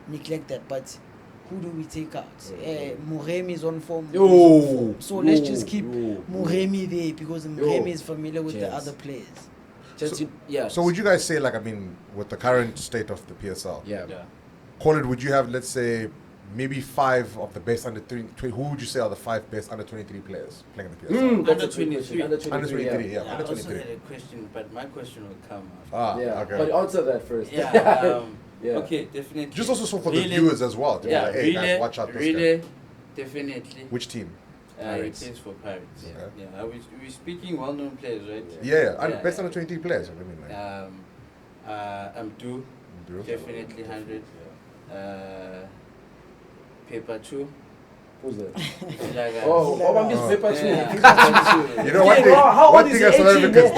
neglect that, but who do we take out? Muremi is on form. So let's just keep Muremi there because Muremi is familiar with the other players. So would you guys say, like, I mean, with the current state of the PSL, call it, would you have, let's say, maybe 5 of the best under 23? Who would you say are the 5 best under 23 players playing in the PSL? Under 23. Under 23, I under 23. also had a question, but my question will come after. Okay. But answer that first. Okay, definitely. Just also so for the viewers as well. To be like, hey, guys, watch out this guy. Definitely. Which team? He plays for Pirates. We're speaking well-known players, right? Best under 23 players. I mean, like. Amdu, definitely 100. Paper 2. Who's that? I'm just Paper 2. You know one thing I saw because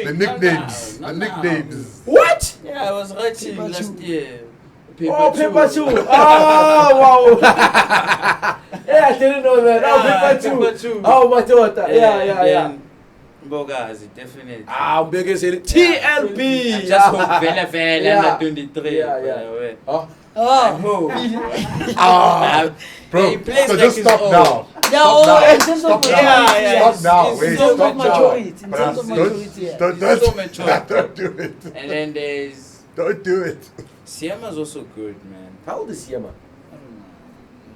the nicknames. What? Yeah, I was writing last year. Paper 2. Oh, wow. I didn't know that. Paper 2. Oh, my daughter. Yeah. Mbogazi, definitely. Biggest TLB. I just hope Vela under 23. Bro, so just stop now. Stop now. Wait, stop now. In terms of maturity. Don't do it. And then there's... Don't do it. Siama's also good, man. How old is Siama?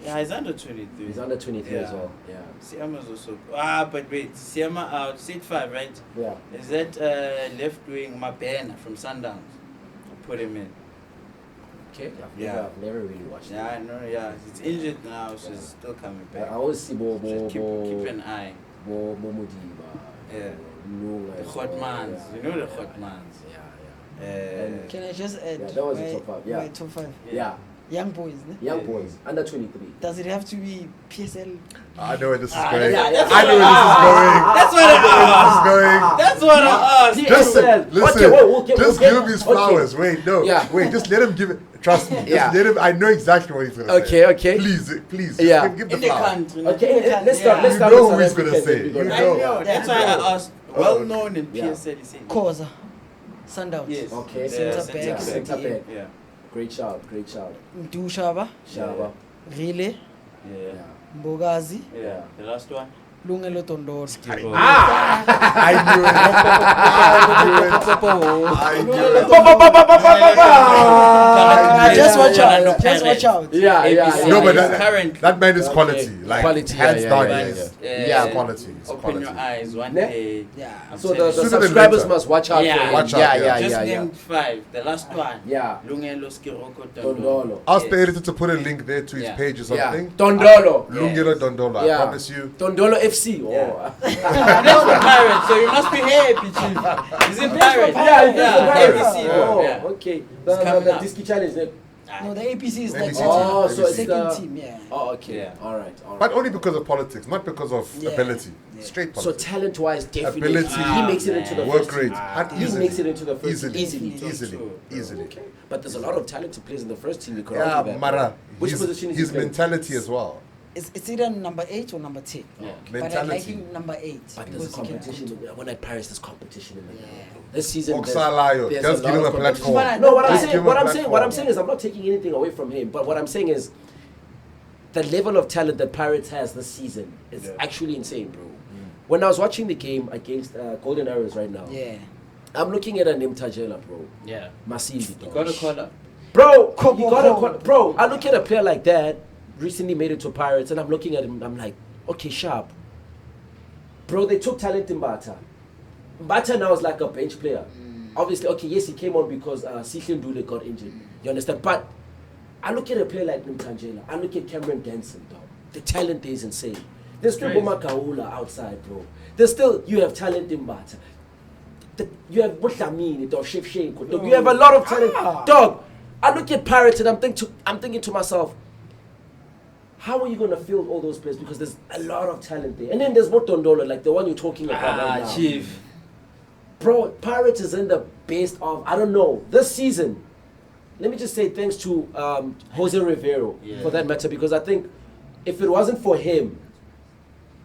Yeah, he's under 23. He's under 23 as well. Yeah. Siama's also... but wait. Siama out. Seat 5, right? Yeah. Is that left wing Mabena from Sundowns? I'll put him in. Okay. I've never really watched him. I know, He's injured now, so he's still coming back. I always see keep an eye. The Hotmans. You know the Hotmans. Can I just add? That was the top 5. My top 5. Yeah. Young boys, Young boys, under 23. Does it have to be PSL? I know where this is going. I know where this is going. That's what I asked. Listen, just give him his flowers. Wait, just let him give it. Trust me. Just let him. I know exactly what he's going to say. Okay. Please. Yeah. Give the flowers. Okay, let's start. You know who he's going to say. I know. That's why I asked. Well known in PSL. Koza. Sundowns. Yes. Okay. Center back. Yeah. Great shout. Mdu Shaba. Rile. Yeah. Mbogazi. Yeah. The last one. Lungelo Tondoro. I knew it. Just watch out. Yeah. No, but that man is quality. Like, hands down, yeah. Quality. Open your eyes one day. Yeah. So the subscribers must watch out for him. Watch out. Just named 5. The last one. Yeah. Lungelo Skiroko Tondolo. Ask the editor to put a link there to his page or something. Tondolo. Lungelo Tondolo. I promise you. Tondolo FC. That's for Pirates, so you must be happy, Chief. He's in Pirates. ABC. Okay. The Disky Challenge. No, the APC is like second team. Yeah. Oh, okay. Yeah. All right. But only because of politics, not because of ability. Straight politics. So talent-wise, definitely, ability, he makes it into the work first rate. He makes it into the first easily. Okay. But there's a lot of talented players in the first team. Mara. Which position is his mentality as well? It's either number 8 or number 10. Yeah. But I like him number 8. But there's a competition. When at Paris, there's competition in the this season. Oxalayo, just give him a platform. No, what I'm saying is I'm not taking anything away from him. But what I'm saying is the level of talent that Pirates has this season is actually insane, bro. When I was watching the game against Golden Arrows right now, I'm looking at a name Tajela, bro. Yeah. Masindi, You got to call up. Bro, bro, I look at a player like that, recently made it to Pirates, and I'm looking at him, I'm like, okay, sharp. Bro, they took talent in Mbata. Mbata now is like a bench player. Obviously, okay, yes, he came on because Sichin Dule got injured. You understand? But I look at a player like Nimtangela. I look at Cameron Denson, dog. The talent there is insane. There's still Boma Kaula outside, bro. There's still, you have talent in Mbata. You have Lamine, dog, Chef Shenko. You have a lot of talent. Dog, I look at Pirates and I'm thinking to myself, how are you going to field all those players? Because there's a lot of talent there. And then there's Motondolo, like the one you're talking about right now. Chief. Bro, Pirates is in the best of, I don't know, this season. Let me just say thanks to Jose Rivero for that matter, because I think if it wasn't for him,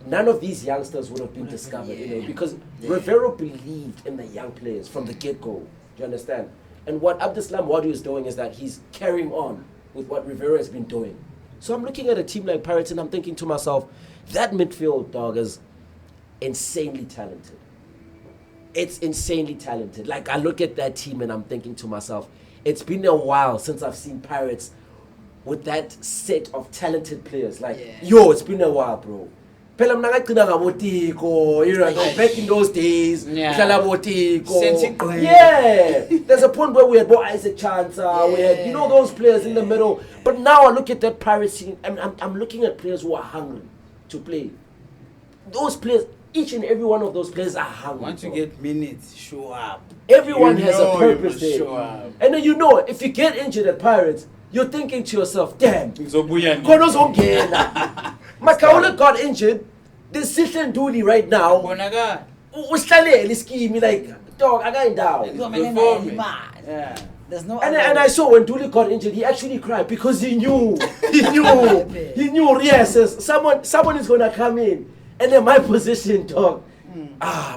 none of these youngsters would have been discovered, you know, because Rivero believed in the young players from the get-go. Do you understand? And what Abdeslam Wadu is doing is that he's carrying on with what Rivero has been doing. So I'm looking at a team like Pirates and I'm thinking to myself, that midfield, dog, is insanely talented. It's insanely talented. Like, I look at that team and I'm thinking to myself, it's been a while since I've seen Pirates with that set of talented players. Like, it's been a while, bro. You know, back in those days, there's a point where we had Isaac Chancer, we had, you know, those players in the middle. But now I look at that Pirates team, I'm looking at players who are hungry to play. Those players, each and every one of those players are hungry. Once you get minutes, show up. Everyone has a purpose there. And then you know, if you get injured at Pirates, you're thinking to yourself, damn, Makaula got injured. This Sichin Dooley right now. Like, dog, I got down. There's no and I saw when Dooley got injured, he actually cried because he knew. He knew, yes, someone is going to come in. And then my position, dog.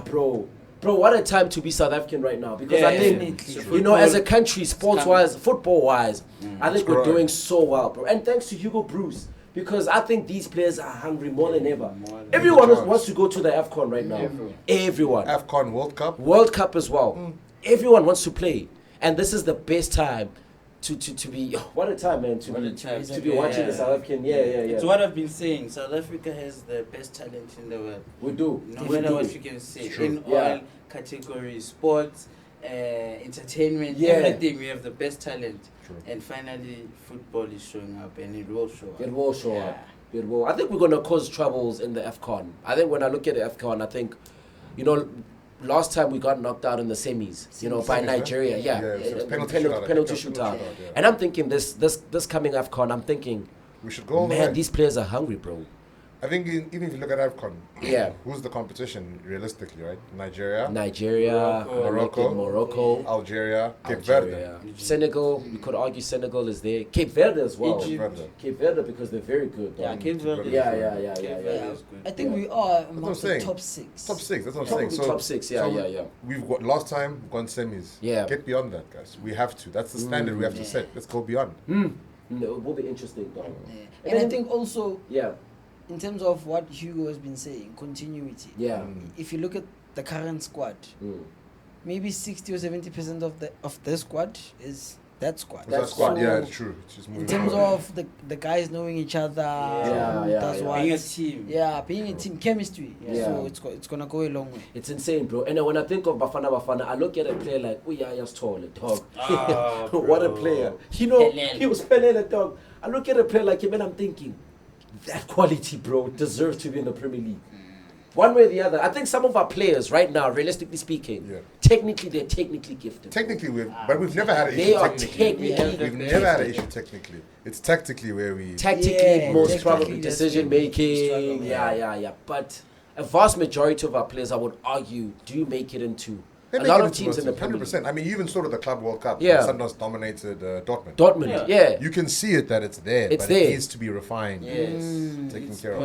Bro, what a time to be South African right now. Because I think, you know, as a country, sports-wise, football-wise, I think we're doing so well, bro. And thanks to Hugo Bruce. Because I think these players are hungry more than ever. Everyone wants to go to the AFCON right now. Everyone. AFCON World Cup? World Cup as well. Everyone wants to play. And this is the best time to be... what a time, man. To be watching the South African. It's what I've been saying. South Africa has the best talent in the world. We do. No matter what you can say. In all categories. Sports, entertainment, everything. We have the best talent. True. And finally, football is showing up, and it will show up. It will show up. It will. I think we're going to cause troubles in the AFCON. I think when I look at the AFCON, I think, you know, last time we got knocked out in the semis, you know, by Nigeria. Penalty shootout. And I'm thinking this coming AFCON, I'm thinking, we should go. Man, these players are hungry, bro. I think even if you look at AFCON, who's the competition realistically, right? Nigeria, Morocco, Algeria, Cape Verde. Senegal, we could argue Senegal is there. Cape Verde as well. Cape Verde because they're very good. Cape Verde. I think we are amongst the top six. Top six, that's what I'm saying. So, top six, We've got, last time, gone semis. Get beyond that, guys. We have to. That's the standard we have to set. Let's go beyond. No, it will be interesting, though. And I think also... in terms of what Hugo has been saying, continuity. If you look at the current squad, maybe 60 or 70% of the squad is that squad. So it's true. In terms of the guys knowing each other, being a team. Being a team, chemistry. So it's gonna go a long way. It's insane, bro. And when I think of Bafana, I look at a player like Uyaya's tall, dog. What a player. You know, he was Pelé, dog. I look at a player like him and I'm thinking, that quality, bro, deserves to be in the Premier League. One way or the other. I think some of our players right now, realistically speaking, they're technically gifted. Technically, but we've never had an issue technically. We've never had an issue technically. It's tactically where we... most probably decision making. But a vast majority of our players, I would argue, do make it into... A lot of teams in the Premier League. 100%. I mean, you even saw at the Club World Cup, Sundowns dominated Dortmund. You can see it that it's there, but it needs to be refined. Taken care of.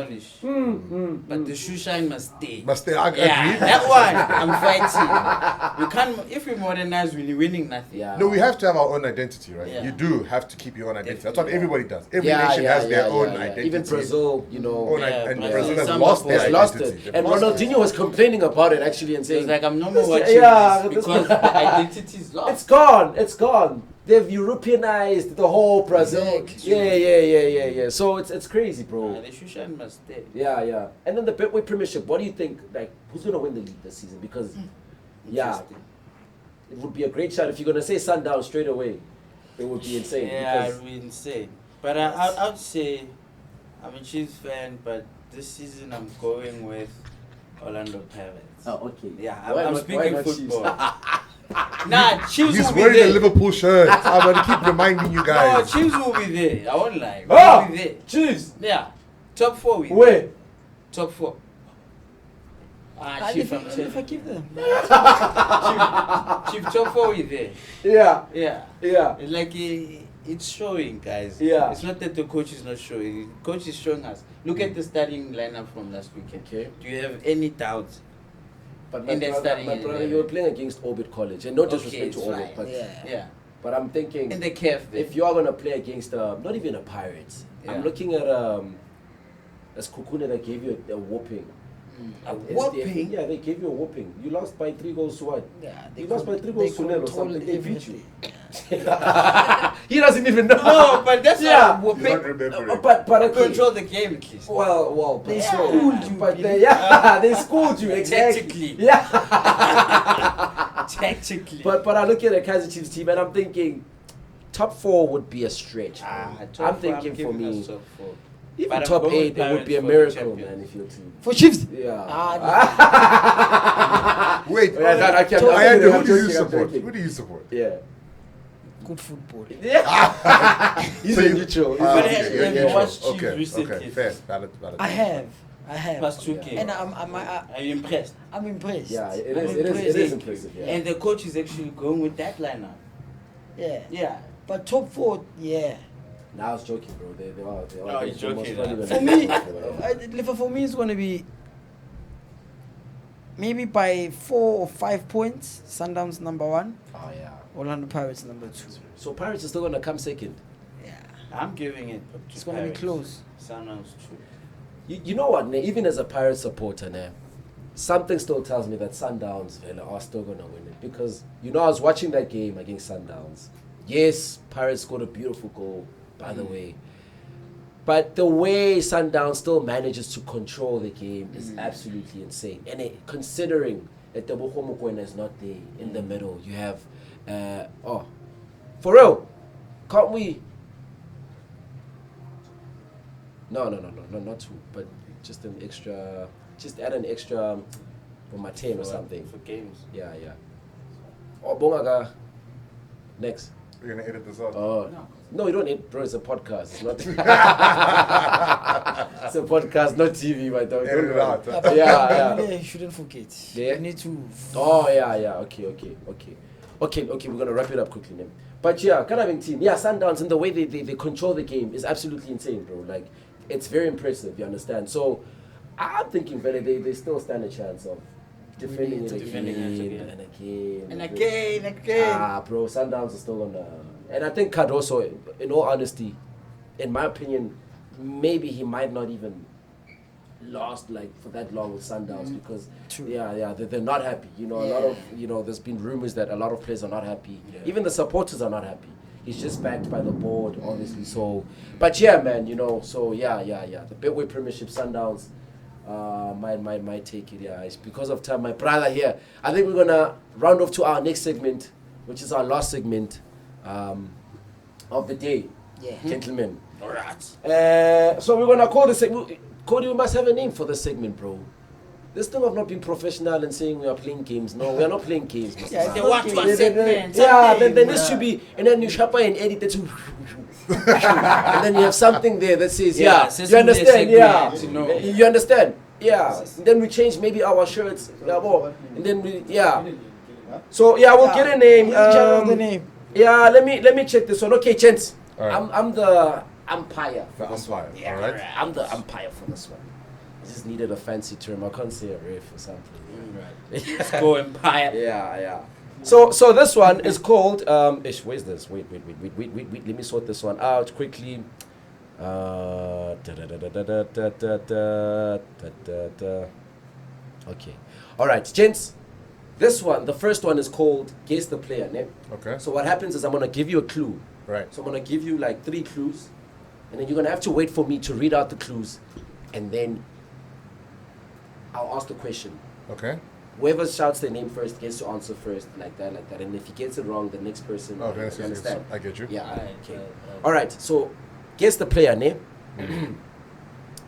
But the shoe shine must stay. I agree. That one, I'm fighting. You can't, if we modernize, we're winning nothing. No, we have to have our own identity, right? You do have to keep your own identity. That's what everybody does. Every nation has their own identity. Even Brazil, you know. And Brazil has lost their identity. And Ronaldinho was complaining about it, actually, and saying, like, I'm no more watching because the identity is lost. It's gone. It's gone. They've Europeanized the whole Brazil. Yeah. So it's crazy, bro. The Shushan must stay. Yeah. And then the Betway Premiership. What do you think? Like, who's gonna win the league this season? Because, it would be a great shot if you're gonna say Sundowns straight away. It would be insane. Yeah, it would be insane. But I would say, I'm a Chiefs fan, but this season I'm going with Orlando Pirates. Oh, okay. Yeah, I'm speaking football. Chiefs He's will be wearing there. a Liverpool shirt. I'm going to keep reminding you No, guys. Chiefs will be there. I won't lie. We'll be there. Chiefs. Yeah. Top 4 we Where? Top 4. Chief, I'm if I give them. Chief, top 4 we there. Yeah. It's like it's showing, guys. Yeah. It's not that the coach is not showing. The coach is showing us. Look at the starting lineup from last weekend. Okay. Do you have any doubts? But In that starting my brother, 11. you were playing against Orbit College, and no disrespect to it's Orbit, fine. but Yeah. but I'm thinking In the cave there. if you are gonna play against not even a Pirates, I'm looking at as Kukune that gave you a whooping. A whooping? Yeah, they gave you a whooping. You lost by 3 goals to what? Yeah, You lost by 3 goals to nil or something. They beat you. He doesn't even know. No, but that's not a You don't whooping. remember it. But okay. Control the game at least. Well, They but- schooled you, But Billy. they schooled you exactly. Tactically. Yeah. Tactically. But I look at the Kaizer Chiefs team and I'm thinking top 4 would be a stretch. I'm thinking for me, even But I'm top going 8 with it would be a Pirates for the miracle, champions. man, if you're team. For Chiefs? Yeah. Wait, Yeah, that I can't- Ayanda, I'm who do you joking, I'm support? joking. Who do you support? Yeah. Good football. Yeah. He's So a you- neutral. But have you watched Chiefs Okay, recently? fair. Valid. I have. Past 2 games. And Are you impressed? I'm impressed. Yeah, it I'm is impressed. impressive. Yeah. And the coach is actually going with that lineup. Yeah. Yeah. But top 4, yeah. Now I was joking, bro. They are. Oh, you're joking, For me, for me, it's going to be maybe by 4 or 5 points. Sundowns number 1. Oh yeah. Orlando Pirates number 2. So Pirates are still gonna come second. Yeah. I'm giving it up to It's going to be Pirates. close. Sundowns too. You know what, ne? Even as a Pirates supporter, ne, something still tells me that Sundowns are still gonna win it because I was watching that game against Sundowns. Yes, Pirates scored a beautiful goal, by the way. But the way Sundowns still manages to control the game is absolutely insane. And considering that the Bohomokwena is not there in the middle, you have, for real, can't we? No, not 2, but just an extra, just add an extra for my 10 or something. For games. Yeah. Oh, Bongaga, next. You're going to edit this out? No, you don't need, bro. It's a podcast. It's not. It's a podcast, not TV, my dog. Edit it out. Yeah. You shouldn't forget. Yeah. You need to. Oh yeah. Okay. We're gonna wrap it up quickly, man. But yeah, Kanabing team. Yeah, Sundowns and the way they control the game is absolutely insane, bro. Like, it's very impressive. You understand? So, I'm thinking, really, they still stand a chance of defending it again and again. Bro, Sundowns are still gonna. And I think Cardoso, in all honesty, in my opinion, maybe he might not even last like for that long with Sundowns because they're not happy. A lot of there's been rumors that a lot of players are not happy. Even the supporters are not happy. He's just backed by the board, obviously. So, but yeah, man, So the Betway Premiership Sundowns. Might take it, It's because of time. My brother here. I think we're gonna round off to our next segment, which is our last segment of the day, gentlemen. All right. So we're gonna call this segment. Cody, we must have a name for this segment, bro. This thing of not being professional and saying we are playing games. No, we are not playing games. Yeah, They want to segment. Then there needs to be, and then you sharper and edit it. And then you have something there that says, you understand, you understand, And then we change maybe our shirts, and then So we'll get a name. The name. Let me check this one. Okay, gents, Right. I'm the umpire for The this umpire, one. alright. I'm the umpire for this one. I just needed a fancy term. I can't say a ref or something. Let's go Empire. Yeah. So this one is called where's this? Wait. Let me sort this one out quickly. Okay. All right, gents. This one, the first one is called Guess the Player, ne? Okay. So what happens is I'm going to give you a clue. Right. So I'm going to give you like 3 clues, and then you're going to have to wait for me to read out the clues, and then I'll ask the question. Okay. Whoever shouts their name first gets to answer first, like that. And if he gets it wrong, the next person. Okay, you understand? I get you. Yeah. Okay. All right. So, guess the player name.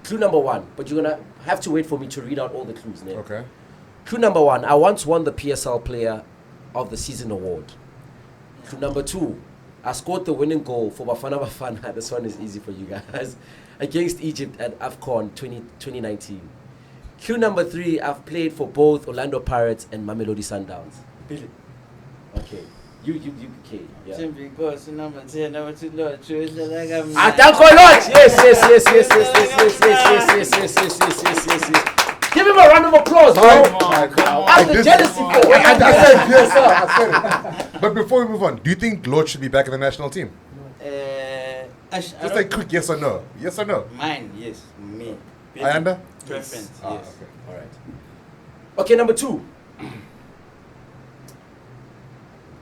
Clue number 1, but you're gonna have to wait for me to read out all the clues. Ne? Okay. Clue number 1: I once won the PSL Player of the Season award. Clue number 2: I scored the winning goal for Bafana. This one is easy for you guys. Against Egypt at AFCON 2019. Clue number 3: I've played for both Orlando Pirates and Mamelodi Sundowns. Billy. Okay. You, okay. Yeah. Because number 10, number 2, Lord, thank you, Lord. Yes. Give him a round of applause, bro. I'm the jealousy for. I said yes, sir. I said it. But before we move on, do you think Lord should be back in the national team? Just a quick yes or no. Yes or no? Mine, yes. Me. Ayanda? Preference, yes. Okay. All right. Okay, number 2.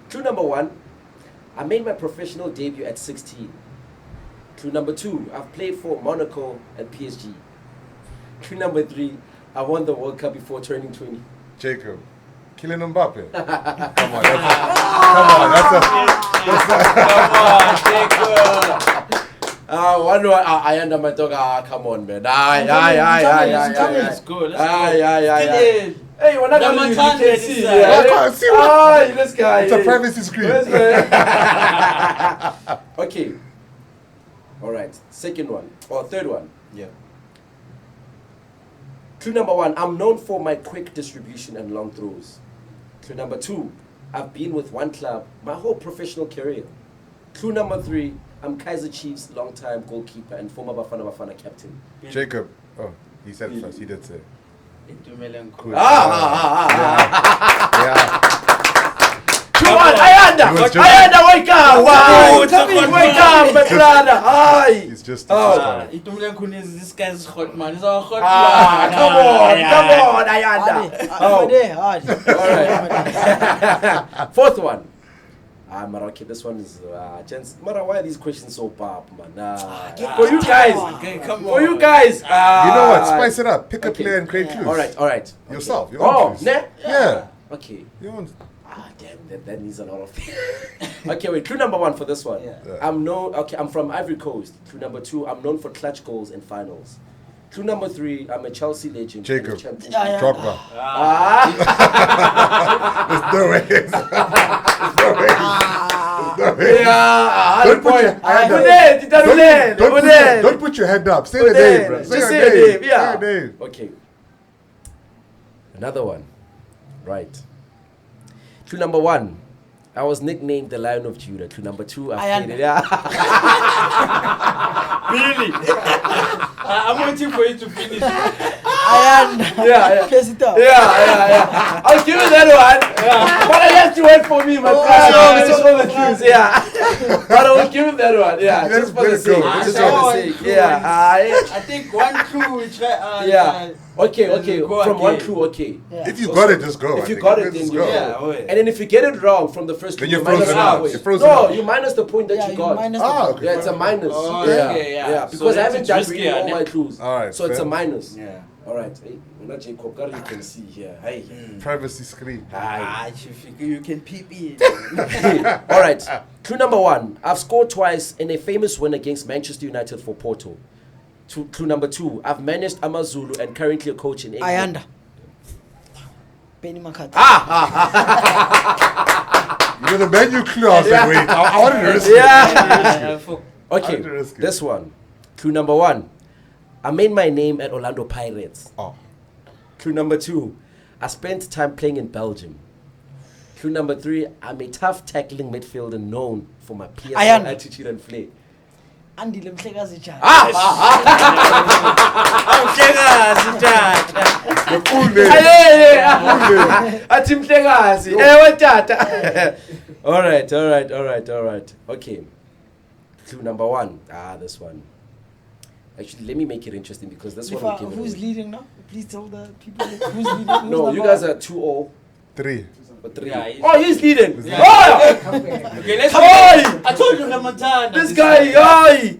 Clue number 1: I made my professional debut at 16. Clue number 2: I've played for Monaco and PSG. Clue number 3: I won the World Cup before turning 20. Jacob. Kylian Mbappe. Come on, Jacob. I end up my dog. Come on, man. Let's go. Hey, we're not going to see. This guy. It's a privacy screen. Okay. All right. Second one or third one. Yeah. Clue number 1: I'm known for my quick distribution and long throws. Clue number 2: I've been with one club my whole professional career. Clue number 3: I'm Kaizer Chiefs' long-time goalkeeper and former Bafana captain. Jacob. Oh, he said it first. He did say. Cool. Yeah. Come on, Ayanda, wake up! Wake up, my brother! Hi. He's just. This guy's hot, man. He's all hot. Come on, Ayanda. All right. Fourth one. Maraki, this one is chance. Mara, why are these questions so bad, man? For you guys, for you guys. You know what? Spice it up. Pick a player and create clues. All right. Yourself. Your own clues. Yeah. Okay. Your own. Damn, that needs a lot of things. Okay, wait. Clue number 1 for this one. Yeah. I'm from Ivory Coast. Clue number 2: I'm known for clutch goals in finals. Clue number 3: I'm a Chelsea legend. Jacob. Drogba. There's no way. There's no way. Don't put your hand up. Say the name, bro. Just say the name. Yeah. Say the name. Okay. Another one. Right. Clue number 1: I was nicknamed the Lion of Judah. Clue number 2: I've played it. Really? I'm waiting for you to finish. Yeah. I'll give you that one. But I have to wait for me, my friend. But I will give you that one. Yeah, just for the sake. Just for the sake. Yeah. I think one clue we try. Yeah. Okay. From one clue, okay. Yeah. If you got it, just go. If you got it, then you go. Yeah. And then if you get it wrong from the first clue, then you're frozen out. You minus the point that you got. Okay. Yeah, it's a minus. Yeah. Because I haven't done reading all my clues. All right. So it's a minus. Yeah. All right. Hey, we're not Jacob. You can see here. Hey. Privacy screen. You can peep in. All right. Clue number 1: I've scored twice in a famous win against Manchester United for Porto. Clue number 2: I've managed Amazulu and currently a coach in England. Ayanda. Benny Makati. You know the menu clue. I was like, wait, I wanted to risk it. Okay, this one. Clue number 1: I made my name at Orlando Pirates. Clue number 2: I spent time playing in Belgium. Clue number 3: I'm a tough tackling midfielder known for my PSL attitude and flair. Andile Mhlekazi Jaji. The full name. Athi Mhlekazi. Ewe tata. All right. Okay. Clue number 1. This one. Actually, let me make it interesting because this one will give it who's away. leading now? Please tell the people who's leading. No, you guys are 2-0. 3. Or 3? Yeah, he's leading. Yeah. Oh! Okay, let's Come go. on! I told you, Ramadan. This guy,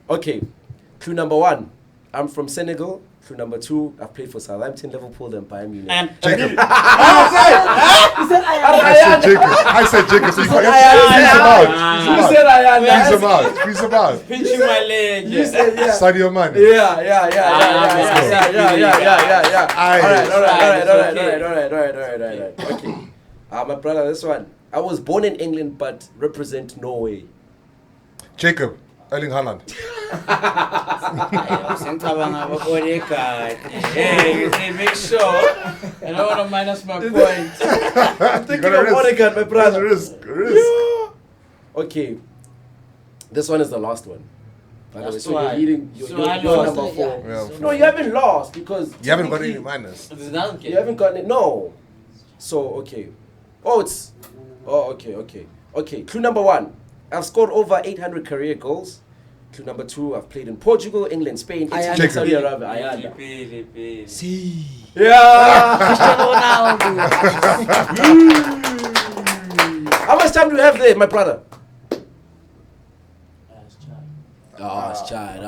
Okay, clue number 1. I'm from Senegal. Clue number 2. I've played for Southampton, Liverpool, and Bayern Munich. Jacob. I said Jacob. So you Freeze him out. Freeze him out. Pinching my leg. You said Sadio Mane. Yeah. Alright. Okay. My brother, this one. I was born in England but represent Norway. Jacob. Erling Haaland. Hey, make sure. I don't want to minus my point. I'm thinking of Odegaard, my brother. Risk. Okay. This one is the last one. That's so why. you're number 4. Yeah. No, you haven't lost because You haven't got any minus. you haven't gotten it. No. So okay. Okay. Clue number 1. I've scored over 800 career goals. Clue number 2. I've played in Portugal, England, Spain, Italy, Saudi Arabia. See. Yeah. Cristiano Ronaldo. How much time do you have there, my brother? It's Chad.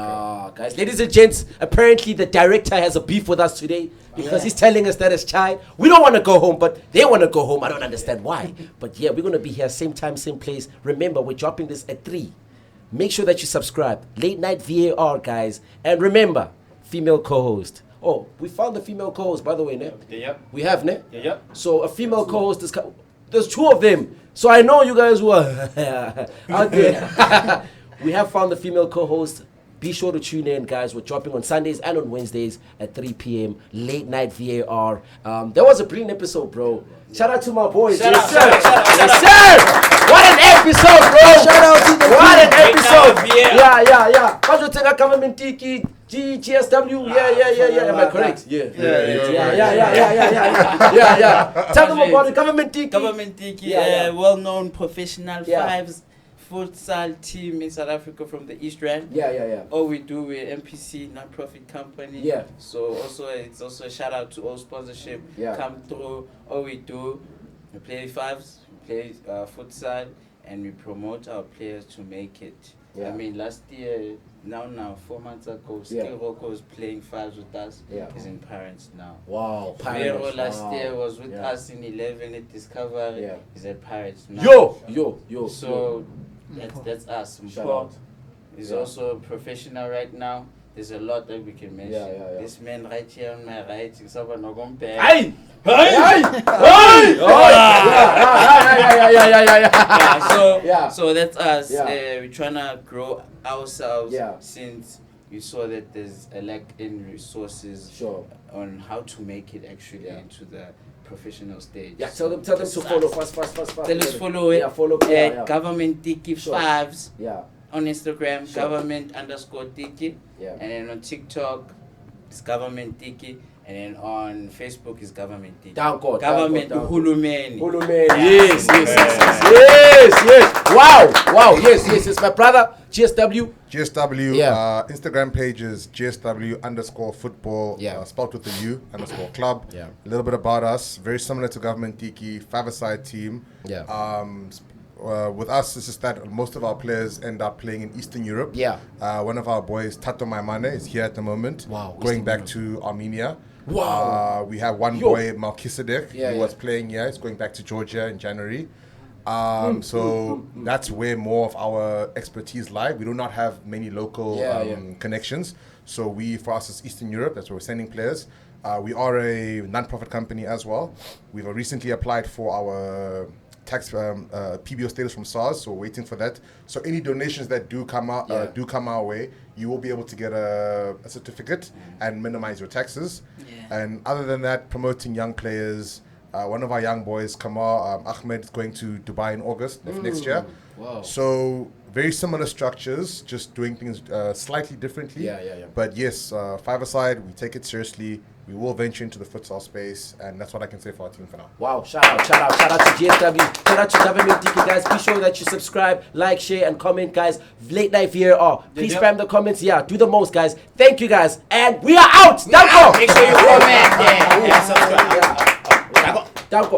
Guys, ladies and gents, apparently the director has a beef with us today because he's telling us that it's Chad. We don't want to go home, but they want to go home. I don't understand why. But yeah, we're going to be here same time, same place. Remember, we're dropping this at 3. Make sure that you subscribe. Late night VAR, guys. And remember, female co-host. Oh, we found the female co-host, by the way, ne? Yep. We have, ne? Yep. So a female co-host is... There's 2 of them. So I know you guys were out there. We have found the female co-host. Be sure to tune in, guys. We're dropping on Sundays and on Wednesdays at 3 p.m. Late night VAR. That was a brilliant episode, bro. Shout out to my boys. Shout out. What an episode, bro. Shout out to the What an episode. Yeah. Yeah. Budgeting Government Tiki, GSW. Yeah. Am I correct? Yeah. Tell them about the Government Tiki. Government Tiki, well-known professional fives futsal team in South Africa from the East Rand. Yeah. All we do, we're MPC, non-profit company. Yeah. So it's also a shout out to all sponsorship. Yeah. Come through. All we do, we play fives, we play futsal, and we promote our players to make it. Yeah. I mean, last year, now 4 months ago, still Rocco was playing fives with us. Yeah. He's in Parents now. Wow. Vero last year was with us in 11 at Discovery. Yeah. He's at Pirates now. Yo. So that's us. Shout Mpo out. is also a professional right now. There's a lot that we can mention. Yeah. This man right here on my right, Xaba Nogompe. So that's us. We're trying to grow ourselves since we saw that there's a lack in resources on how to make it actually into the professional stage. Yeah, tell them to follow fast. Tell us follow it. Follow. Government Tiki Fives. Yeah. On Instagram, government_Tiki. Yeah. And then on TikTok, it's Government Tiki. And then on Facebook, it's Government Tiki. Government Hulumeni. Yes. Wow. Yes. It's my brother, GSW. Instagram page is GSW_football, spelled with a U, _club. Yeah. A little bit about us, very similar to Government Tiki, five-a-side team. Yeah. With us, it's just that most of our players end up playing in Eastern Europe. Yeah. One of our boys, Tato Maimane, is here at the moment. Wow. Going back to Armenia. Wow. We have one boy, Melchizedek, who was playing here. He's going back to Georgia in January. So that's where more of our expertise lie. We do not have many local connections. So for us, it's Eastern Europe. That's where we're sending players. We are a non-profit company as well. We've recently applied for our tax PBO status from SARS, so we're waiting for that. So any donations that do come our way, you will be able to get a certificate and minimize your taxes. And other than that, promoting young players. One of our young boys, Kamar Ahmed, is going to Dubai in August of next year. Wow. So very similar structures, just doing things slightly differently. But yes, five-a-side, we take it seriously. We will venture into the futsal space, and that's what I can say for our team for now. Wow, shout out to GSW, shout out to Government Tiki, guys. Be sure that you subscribe, like, share, and comment, guys. Late night VAR. Please spam the comments. Yeah, do the most, guys. Thank you, guys. And we are out. Danko. Make sure you comment. Subscribe. Danko.